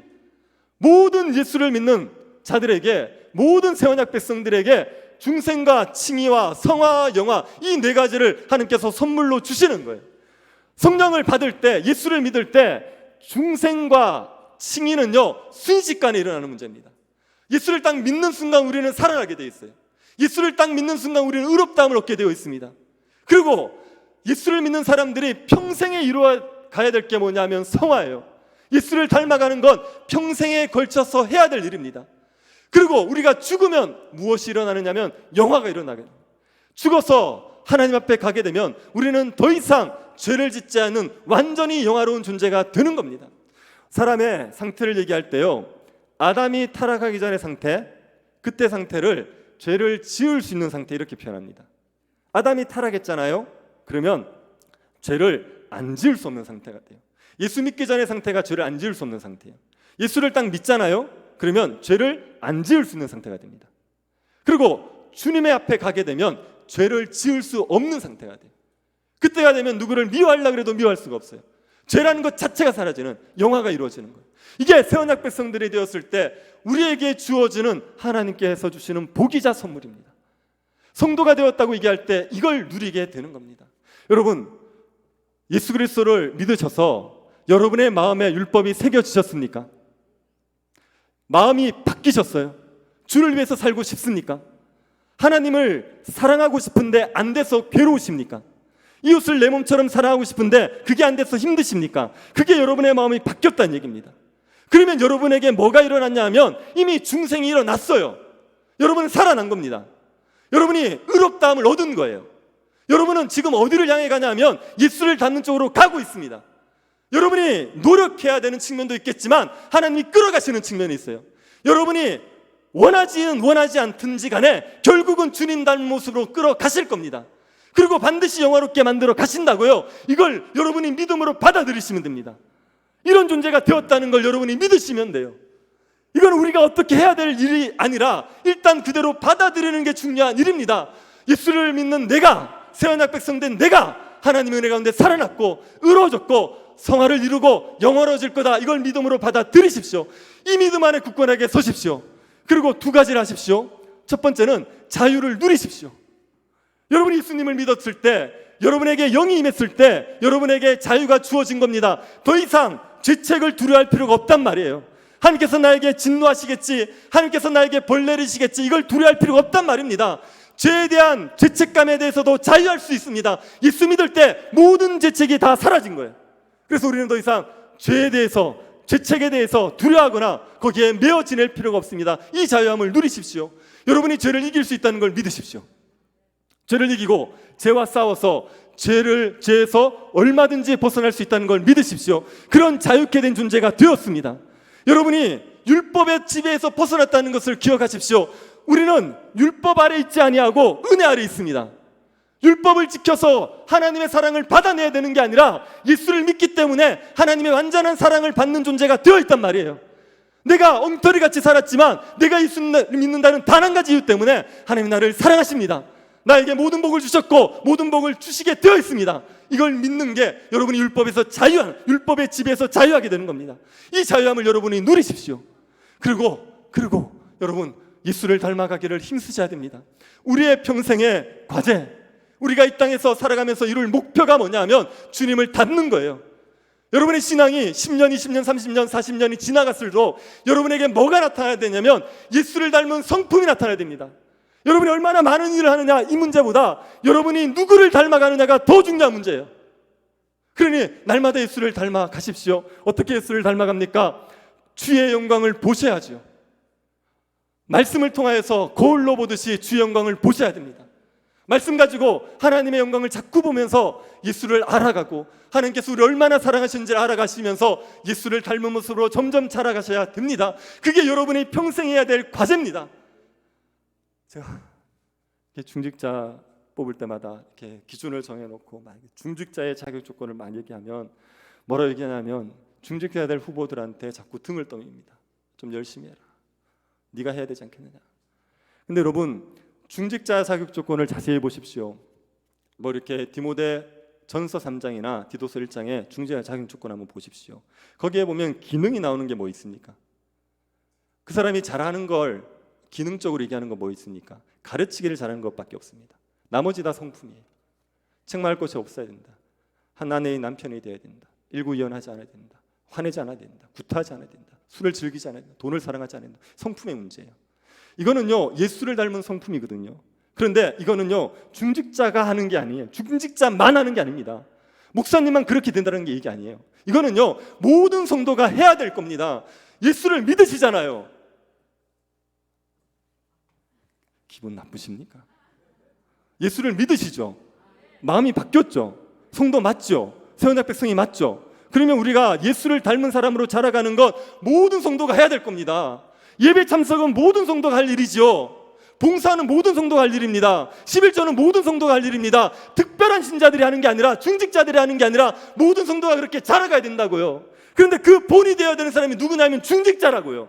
모든 예수를 믿는 자들에게, 모든 새 언약 백성들에게 중생과 칭의와 성화와 영화, 이 4가지를 하나님께서 선물로 주시는 거예요. 성령을 받을 때, 예수를 믿을 때 중생과 칭의는요, 순식간에 일어나는 문제입니다. 예수를 딱 믿는 순간 우리는 살아나게 되어 있어요. 예수를 딱 믿는 순간 우리는 의롭다함을 얻게 되어 있습니다. 그리고 예수를 믿는 사람들이 평생에 이루어 가야 될 게 뭐냐면 성화예요. 예수를 닮아가는 건 평생에 걸쳐서 해야 될 일입니다. 그리고 우리가 죽으면 무엇이 일어나느냐면 영화가 일어나게 됩니다. 죽어서 하나님 앞에 가게 되면 우리는 더 이상 죄를 짓지 않는 완전히 영화로운 존재가 되는 겁니다. 사람의 상태를 얘기할 때요, 아담이 타락하기 전의 상태, 그때 상태를 죄를 지을 수 있는 상태, 이렇게 표현합니다. 아담이 타락했잖아요. 그러면 죄를 안 지을 수 없는 상태가 돼요. 예수 믿기 전의 상태가 죄를 안 지을 수 없는 상태예요. 예수를 딱 믿잖아요. 그러면 죄를 안 지을 수 있는 상태가 됩니다. 그리고 주님의 앞에 가게 되면 죄를 지을 수 없는 상태가 돼요. 그때가 되면 누구를 미워하려고 해도 미워할 수가 없어요. 죄라는 것 자체가 사라지는 영화가 이루어지는 거예요. 이게 새 언약 백성들이 되었을 때 우리에게 주어지는 하나님께서 주시는 복이자 선물입니다. 성도가 되었다고 얘기할 때 이걸 누리게 되는 겁니다. 여러분, 예수 그리스도를 믿으셔서 여러분의 마음에 율법이 새겨지셨습니까? 마음이 바뀌셨어요? 주를 위해서 살고 싶습니까? 하나님을 사랑하고 싶은데 안 돼서 괴로우십니까? 이웃을 내 몸처럼 사랑하고 싶은데 그게 안 돼서 힘드십니까? 그게 여러분의 마음이 바뀌었다는 얘기입니다. 그러면 여러분에게 뭐가 일어났냐 하면 이미 중생이 일어났어요. 여러분은 살아난 겁니다. 여러분이 의롭다함을 얻은 거예요. 여러분은 지금 어디를 향해 가냐 하면 예수를 닮는 쪽으로 가고 있습니다. 여러분이 노력해야 되는 측면도 있겠지만 하나님이 끌어가시는 측면이 있어요. 여러분이 원하지는 원하지 않든지 간에 결국은 주님 닮은 모습으로 끌어가실 겁니다. 그리고 반드시 영화롭게 만들어 가신다고요. 이걸 여러분이 믿음으로 받아들이시면 됩니다. 이런 존재가 되었다는 걸 여러분이 믿으시면 돼요. 이건 우리가 어떻게 해야 될 일이 아니라 일단 그대로 받아들이는 게 중요한 일입니다. 예수를 믿는 내가, 새 언약 백성 된 내가 하나님의 은혜 가운데 살아났고 의로워졌고 성화를 이루고 영원해질 거다. 이걸 믿음으로 받아들이십시오. 이 믿음 안에 굳건하게 서십시오. 그리고 2가지를 하십시오. 첫 번째는 자유를 누리십시오. 여러분이 예수님을 믿었을 때, 여러분에게 영이 임했을 때 여러분에게 자유가 주어진 겁니다. 더 이상 죄책을 두려워할 필요가 없단 말이에요. 하나님께서 나에게 진노하시겠지, 하나님께서 나에게 벌 내리시겠지, 이걸 두려워할 필요가 없단 말입니다. 죄에 대한 죄책감에 대해서도 자유할 수 있습니다. 예수 믿을 때 모든 죄책이 다 사라진 거예요. 그래서 우리는 더 이상 죄에 대해서, 죄책에 대해서 두려워하거나 거기에 매어 지낼 필요가 없습니다. 이 자유함을 누리십시오. 여러분이 죄를 이길 수 있다는 걸 믿으십시오. 죄를 이기고 죄와 싸워서 죄에서 얼마든지 벗어날 수 있다는 걸 믿으십시오. 그런 자유케 된 존재가 되었습니다. 여러분이 율법의 지배에서 벗어났다는 것을 기억하십시오. 우리는 율법 아래 있지 아니하고 은혜 아래 있습니다. 율법을 지켜서 하나님의 사랑을 받아내야 되는 게 아니라 예수를 믿기 때문에 하나님의 완전한 사랑을 받는 존재가 되어 있단 말이에요. 내가 엉터리같이 살았지만 내가 예수를 믿는다는 단 한 가지 이유 때문에 하나님이 나를 사랑하십니다. 나에게 모든 복을 주셨고 모든 복을 주시게 되어 있습니다. 이걸 믿는 게 여러분이 율법의 지배에서 자유하게 되는 겁니다. 이 자유함을 여러분이 누리십시오. 그리고 여러분, 예수를 닮아가기를 힘쓰셔야 됩니다. 우리의 평생의 과제, 우리가 이 땅에서 살아가면서 이룰 목표가 뭐냐 하면 주님을 닮는 거예요. 여러분의 신앙이 10년, 20년, 30년, 40년이 지나갔을도 여러분에게 뭐가 나타나야 되냐면 예수를 닮은 성품이 나타나야 됩니다. 여러분이 얼마나 많은 일을 하느냐 이 문제보다 여러분이 누구를 닮아가느냐가 더 중요한 문제예요. 그러니 날마다 예수를 닮아가십시오. 어떻게 예수를 닮아갑니까? 주의 영광을 보셔야죠. 말씀을 통하여서 거울로 보듯이 주의 영광을 보셔야 됩니다. 말씀 가지고 하나님의 영광을 자꾸 보면서 예수를 알아가고 하나님께서 우리를 얼마나 사랑하시는지를 알아가시면서 예수를 닮은 모습으로 점점 자라가셔야 됩니다. 그게 여러분이 평생 해야 될 과제입니다. 제가 중직자 뽑을 때마다 이렇게 기준을 정해놓고 막 중직자의 자격 조건을 막 얘기하면 뭐라고 얘기하냐면 중직해야 될 후보들한테 자꾸 등을 떠밉니다. 좀 열심히 해라. 네가 해야 되지 않겠느냐. 근데 여러분, 중직자 자격 조건을 자세히 보십시오. 뭐 이렇게 디모데 전서 3장이나 디도서 1장에 중직자 자격 조건 한번 보십시오. 거기에 보면 기능이 나오는 게 뭐 있습니까? 그 사람이 잘하는 걸 기능적으로 얘기하는 거 뭐 있습니까? 가르치기를 잘하는 것밖에 없습니다. 나머지 다 성품이에요. 책망할 것이 없어야 된다. 한 아내의 남편이 되어야 된다. 일구이연하지 않아야 된다. 화내지 않아야 된다. 구타하지 않아야 된다. 술을 즐기지 않아야 된다. 돈을 사랑하지 않아야 된다. 성품의 문제예요. 이거는요, 예수를 닮은 성품이거든요. 그런데 이거는요, 중직자가 하는 게 아니에요. 중직자만 하는 게 아닙니다. 목사님만 그렇게 된다는 게 얘기 아니에요. 이거는요, 모든 성도가 해야 될 겁니다. 예수를 믿으시잖아요. 기분 나쁘십니까? 예수를 믿으시죠? 마음이 바뀌었죠? 성도 맞죠? 세원약 백성이 맞죠? 그러면 우리가 예수를 닮은 사람으로 자라가는 것 모든 성도가 해야 될 겁니다. 예배 참석은 모든 성도가 할 일이죠. 봉사는 모든 성도가 할 일입니다. 11조는 모든 성도가 할 일입니다. 특별한 신자들이 하는 게 아니라, 중직자들이 하는 게 아니라 모든 성도가 그렇게 자라가야 된다고요. 그런데 그 본이 되어야 되는 사람이 누구냐면 중직자라고요.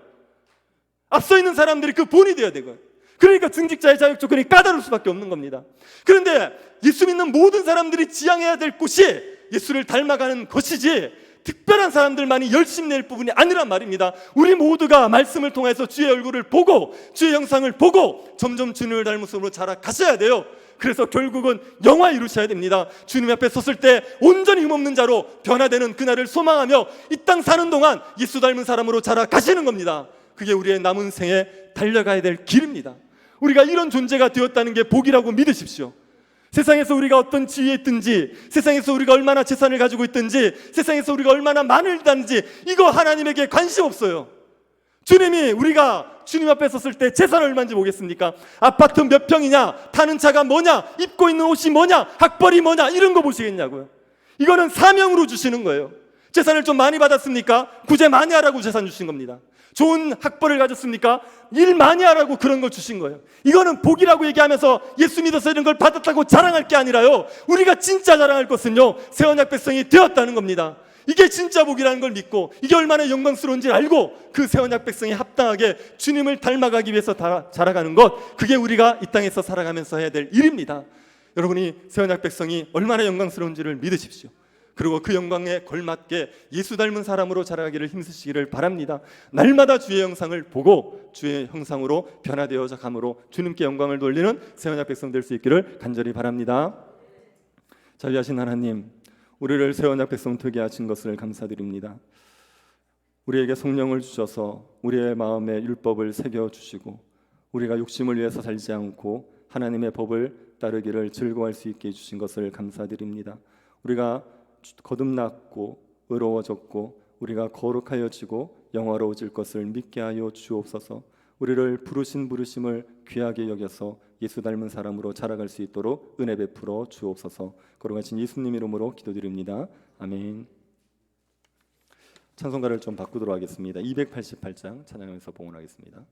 앞서 있는 사람들이 그 본이 되어야 되고요. 그러니까 중직자의 자격 조건이 까다로울 수밖에 없는 겁니다. 그런데 예수 믿는 모든 사람들이 지향해야 될 곳이 예수를 닮아가는 것이지 특별한 사람들만이 열심히 낼 부분이 아니란 말입니다. 우리 모두가 말씀을 통해서 주의 얼굴을 보고 주의 형상을 보고 점점 주님을 닮은 모습으로 자라가셔야 돼요. 그래서 결국은 영화 이루셔야 됩니다. 주님 앞에 섰을 때 온전히 힘없는 자로 변화되는 그날을 소망하며 이 땅 사는 동안 예수 닮은 사람으로 자라가시는 겁니다. 그게 우리의 남은 생에 달려가야 될 길입니다. 우리가 이런 존재가 되었다는 게 복이라고 믿으십시오. 세상에서 우리가 어떤 지위에 있든지, 세상에서 우리가 얼마나 재산을 가지고 있든지, 세상에서 우리가 얼마나 많을 든지 이거 하나님에게 관심 없어요. 주님이 우리가 주님 앞에 섰을 때 재산 얼마인지 보겠습니까? 아파트 몇 평이냐, 타는 차가 뭐냐, 입고 있는 옷이 뭐냐, 학벌이 뭐냐, 이런 거 보시겠냐고요. 이거는 사명으로 주시는 거예요. 재산을 좀 많이 받았습니까? 구제 많이 하라고 재산 주신 겁니다. 좋은 학벌을 가졌습니까? 일 많이 하라고 그런 걸 주신 거예요. 이거는 복이라고 얘기하면서 예수 믿어서 이런 걸 받았다고 자랑할 게 아니라요, 우리가 진짜 자랑할 것은요, 새 언약 백성이 되었다는 겁니다. 이게 진짜 복이라는 걸 믿고 이게 얼마나 영광스러운지 알고 그 새 언약 백성이 합당하게 주님을 닮아가기 위해서 자라가는 것, 그게 우리가 이 땅에서 살아가면서 해야 될 일입니다. 여러분이 새 언약 백성이 얼마나 영광스러운지를 믿으십시오. 그리고 그 영광에 걸맞게 예수 닮은 사람으로 자라가기를 힘쓰시기를 바랍니다. 날마다 주의 형상을 보고 주의 형상으로 변화되어 가므로 주님께 영광을 돌리는 새 언약 백성 될 수 있기를 간절히 바랍니다. 자비하신 하나님, 우리를 새 언약 백성 되게 하신 것을 감사드립니다. 우리에게 성령을 주셔서 우리의 마음에 율법을 새겨주시고 우리가 욕심을 위해서 살지 않고 하나님의 법을 따르기를 즐거워할 수 있게 해주신 것을 감사드립니다. 우리가 거듭났고 의로워졌고 우리가 거룩하여지고 영화로워질 것을 믿게 하여 주옵소서. 우리를 부르신 부르심을 귀하게 여겨서 예수 닮은 사람으로 자라갈 수 있도록 은혜 베풀어 주옵소서. 거룩하신 예수님 이름으로 기도드립니다. 아멘. 찬송가를 좀 바꾸도록 하겠습니다. 288장 찬양하면서 봉헌하겠습니다.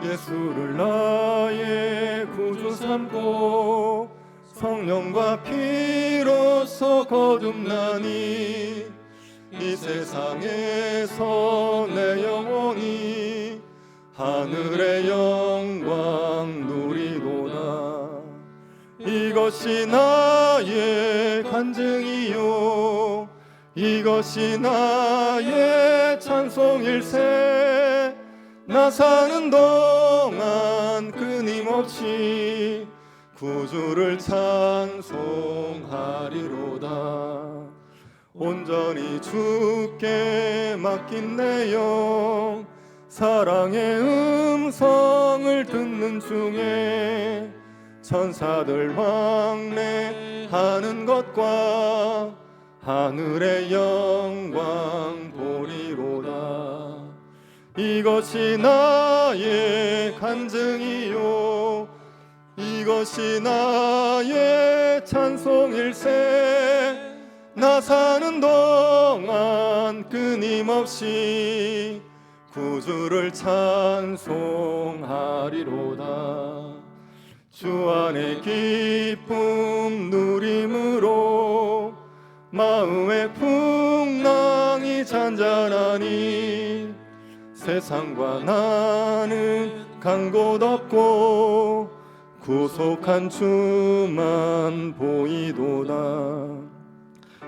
예수를 나의 구주 삼고 성령과 피로써 거듭나니 이 세상에서 내 영혼이 하늘의 영광 누리도다. 이것이 나 나의 간증이요 이것이 나의 찬송일세 나 사는 동안 끊임없이 구주를 찬송하리로다 온전히 주께 맡긴 내 영 사랑의 음성을 듣는 중에 천사들 왕래하는 것과 하늘의 영광 보리로다 이것이 나의 간증이요 이것이 나의 찬송일세 나 사는 동안 끊임없이 구주를 찬송하리로다 주 안에 기쁨 누림으로 마음의 풍랑이 잔잔하니 세상과 나는 간 곳 없고 구속한 주만 보이도다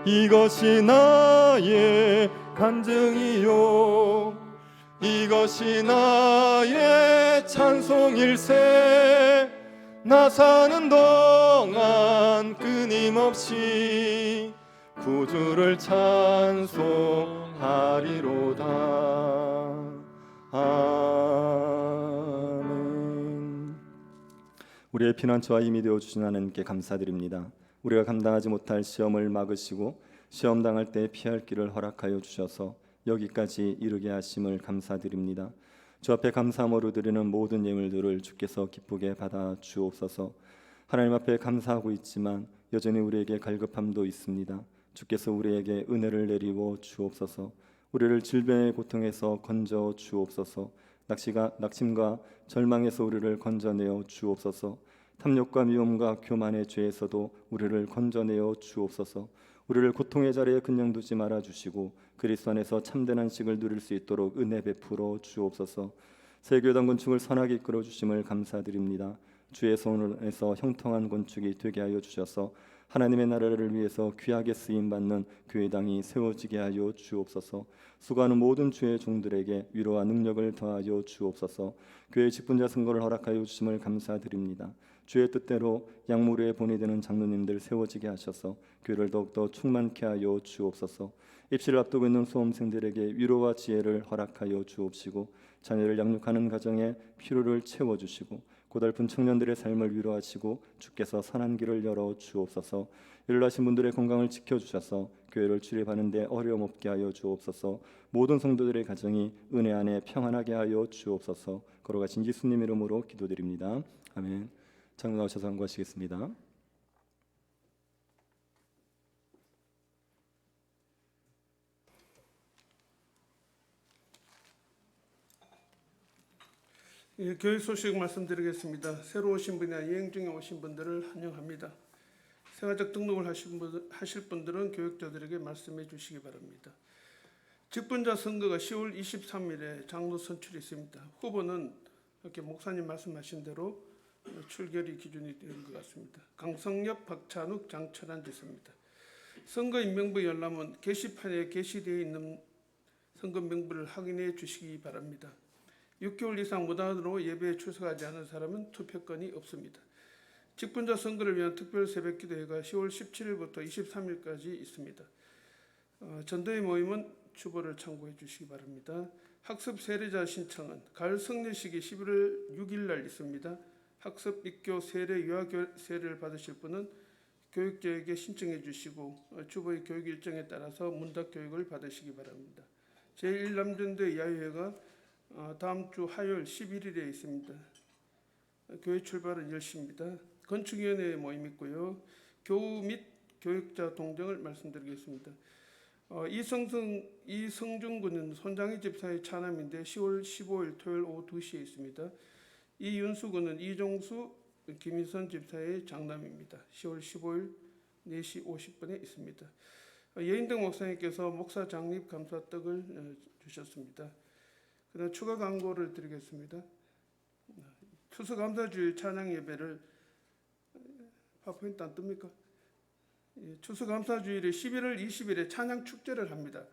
이것이 나의 간증이요 이것이 나의 찬송일세 나 사는 동안 끊임없이 구주를 찬송하리로다 아멘 우리의 피난처와 힘이 되어주신 하나님께 감사드립니다. 우리가 감당하지 못할 시험을 막으시고 시험 당할 때 피할 길을 허락하여 주셔서 여기까지 이르게 하심을 감사드립니다. 주 앞에 감사함으로 드리는 모든 예물들을 주께서 기쁘게 받아 주옵소서. 하나님 앞에 감사하고 있지만 여전히 우리에게 갈급함도 있습니다. 주께서 우리에게 은혜를 내리워 주옵소서. 우리를 질병의 고통에서 건져 주옵소서. 낙심과 절망에서 우리를 건져내어 주옵소서. 탐욕과 미움과 교만의 죄에서도 우리를 건져내어 주옵소서. 우리를 고통의 자리에 그냥 두지 말아 주시고 그리스도 안에서 참된 안식을 누릴 수 있도록 은혜 베풀어 주옵소서. 세교당 건축을 선하게 이끌어 주심을 감사드립니다. 주의 손에서 형통한 건축이 되게 하여 주셔서 하나님의 나라를 위해서 귀하게 쓰임 받는 교회당이 세워지게 하여 주옵소서. 수고하는 모든 주의 종들에게 위로와 능력을 더하여 주옵소서. 교회 직분자 선거를 허락하여 주심을 감사드립니다. 주의 뜻대로 약물에 본이 되는 장로님들 세워지게 하셔서 교회를 더욱더 충만케 하여 주옵소서. 입시를 앞두고 있는 수험생들에게 위로와 지혜를 허락하여 주옵시고 자녀를 양육하는 가정에 필요를 채워주시고 고달픈 청년들의 삶을 위로하시고 주께서 선한 길을 열어 주옵소서. 일하신 분들의 건강을 지켜주셔서 교회를 출입하는 데 어려움 없게 하여 주옵소서. 모든 성도들의 가정이 은혜 안에 평안하게 하여 주옵소서. 걸어가신 예수님 이름으로 기도드립니다. 아멘. 장로 나오셔서 한구하시겠습니다. 예, 교육 소식 말씀드리겠습니다. 새로 오신 분이나 여행 중에 오신 분들을 환영합니다. 생활적 등록을 하실 분들은 교육자들에게 말씀해 주시기 바랍니다. 직분자 선거가 10월 23일에 장로 선출이 있습니다. 후보는 이렇게 목사님 말씀하신 대로 출결이 기준이 된 것 같습니다. 강성엽, 박찬욱, 장철환 지사입니다. 선거 임명부 열람은 게시판에 게시되어 있는 선거 명부를 확인해 주시기 바랍니다. 6개월 이상 무단으로 예배에 출석하지 않은 사람은 투표권이 없습니다. 직분자 선거를 위한 특별 새벽기도회가 10월 17일부터 23일까지 있습니다. 전도회 모임은 주보를 참고해 주시기 바랍니다. 학습 세례자 신청은 가을 성례식이 11월 6일 날 있습니다. 학습, 입교, 세례, 유아 세례를 받으실 분은 교육자에게 신청해 주시고 주보의 교육 일정에 따라서 문답 교육을 받으시기 바랍니다. 제1남전도회 야유회가 다음 주 화요일 11일에 있습니다. 교회 출발은 10시입니다. 건축위원회 모임 있고요. 교우 및 교육자 동정을 말씀드리겠습니다. 이성중 군은 손장희 집사의 차남인데 10월 15일 토요일 오후 2시에 있습니다. 이윤수 군은 이종수 김인선 집사의 장남입니다. 10월 15일 4시 50분에 있습니다. 여인등 목사님께서 목사 장립 감사 떡을 주셨습니다. 그다음 추가 광고를 드리겠습니다. 추수감사주일 찬양 예배를 파워포인트 안 뜹니까? 추수감사주일에 11월 20일에 찬양 축제를 합니다.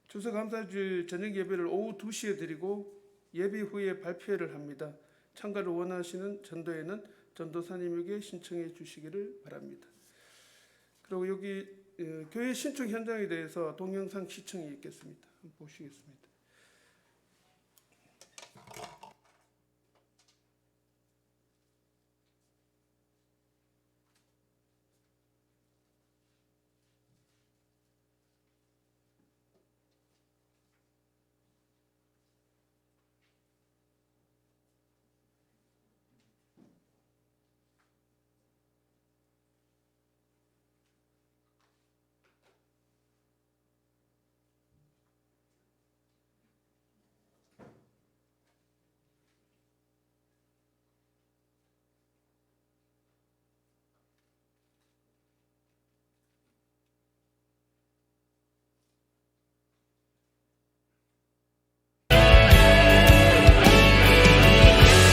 추수감사주일 저녁 예배를 오후 2시에 드리고 예배 후에 발표회를 합니다. 참가를 원하시는 전도회는 전도사님에게 신청해 주시기를 바랍니다. 그리고 여기 교회 신청 현장에 대해서 동영상 시청이 있겠습니다. 한번 보시겠습니다.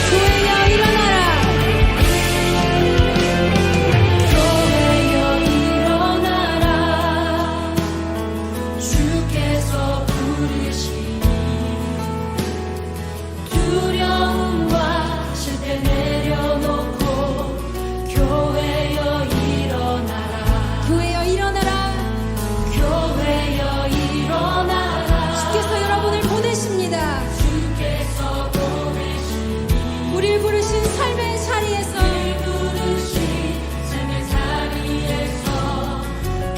교회여 일어나라. 교회여 일어나라. 주께서 부르시니 두려움과 실패 내려놓고 교회여 일어나라. 교회여 일어나라. 교회여 일어나라. 주께서 여러분을 보내십니다. 주께서 보내시니 우리를 부르신 삶의 자리에서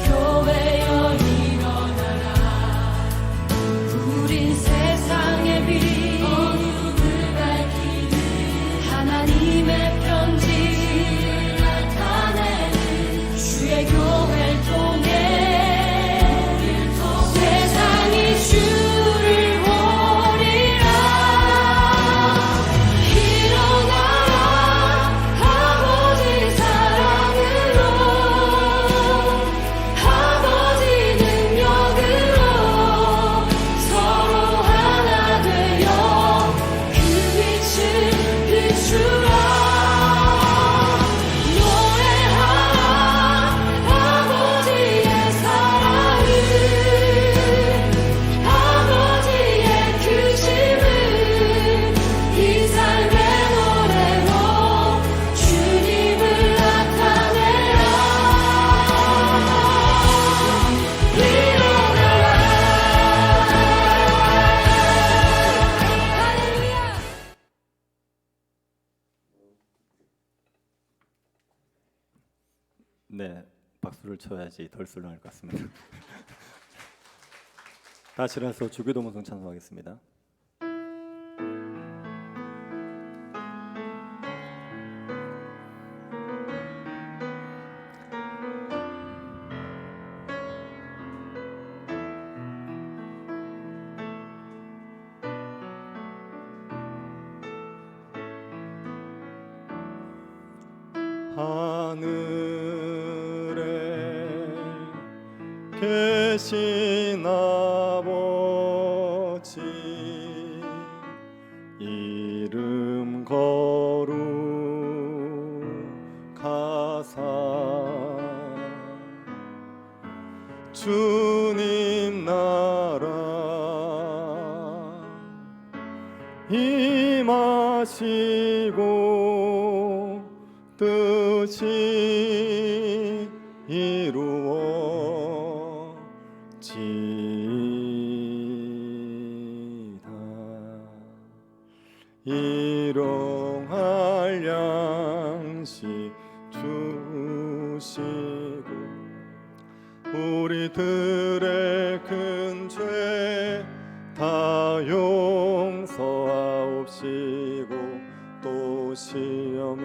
교회여 일어나라. 우린 세상의 빛 어둠을 밝히는 하나님의 편지 나타내는 주의 교회를 통해 세상이 주를 보리라. 일어나라. 아버지 사랑으로 아버지 능력으로 서로 하나 되어 그 빛을 비추라. 노래하라. 아버지의 사랑을 아버지의 크심을 이 삶의 노래로 주님을 나타내라. 일어나라. 할렐루야. 네, 박수를 쳐야지 덜 술렁할 것 같습니다. 다시 일어나서 주기도문성 찬송하겠습니다. 하늘에 계신 아버지 이름 거룩하사 주님 나라 임하시고 뜻이 이루어지이다. 일용할 양식 주시고 우리들의 큰 죄 다 용서하옵시고 또 시험에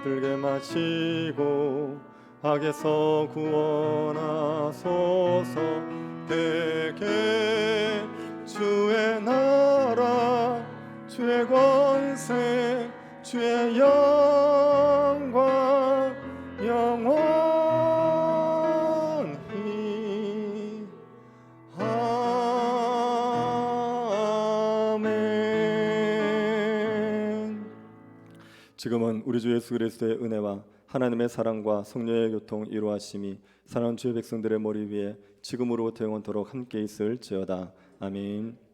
들게 마시고 악에서 구원하소서. 대개 주의 나라 주의 권세 주의 영광 영원히 아멘. 지금은 우리 주 예수 그리스도의 은혜와 하나님의 사랑과 성령의 교통 이루하심이 사랑하는 주의 백성들의 머리 위에 지금으로부터 영원토록 함께 있을지어다. 아멘.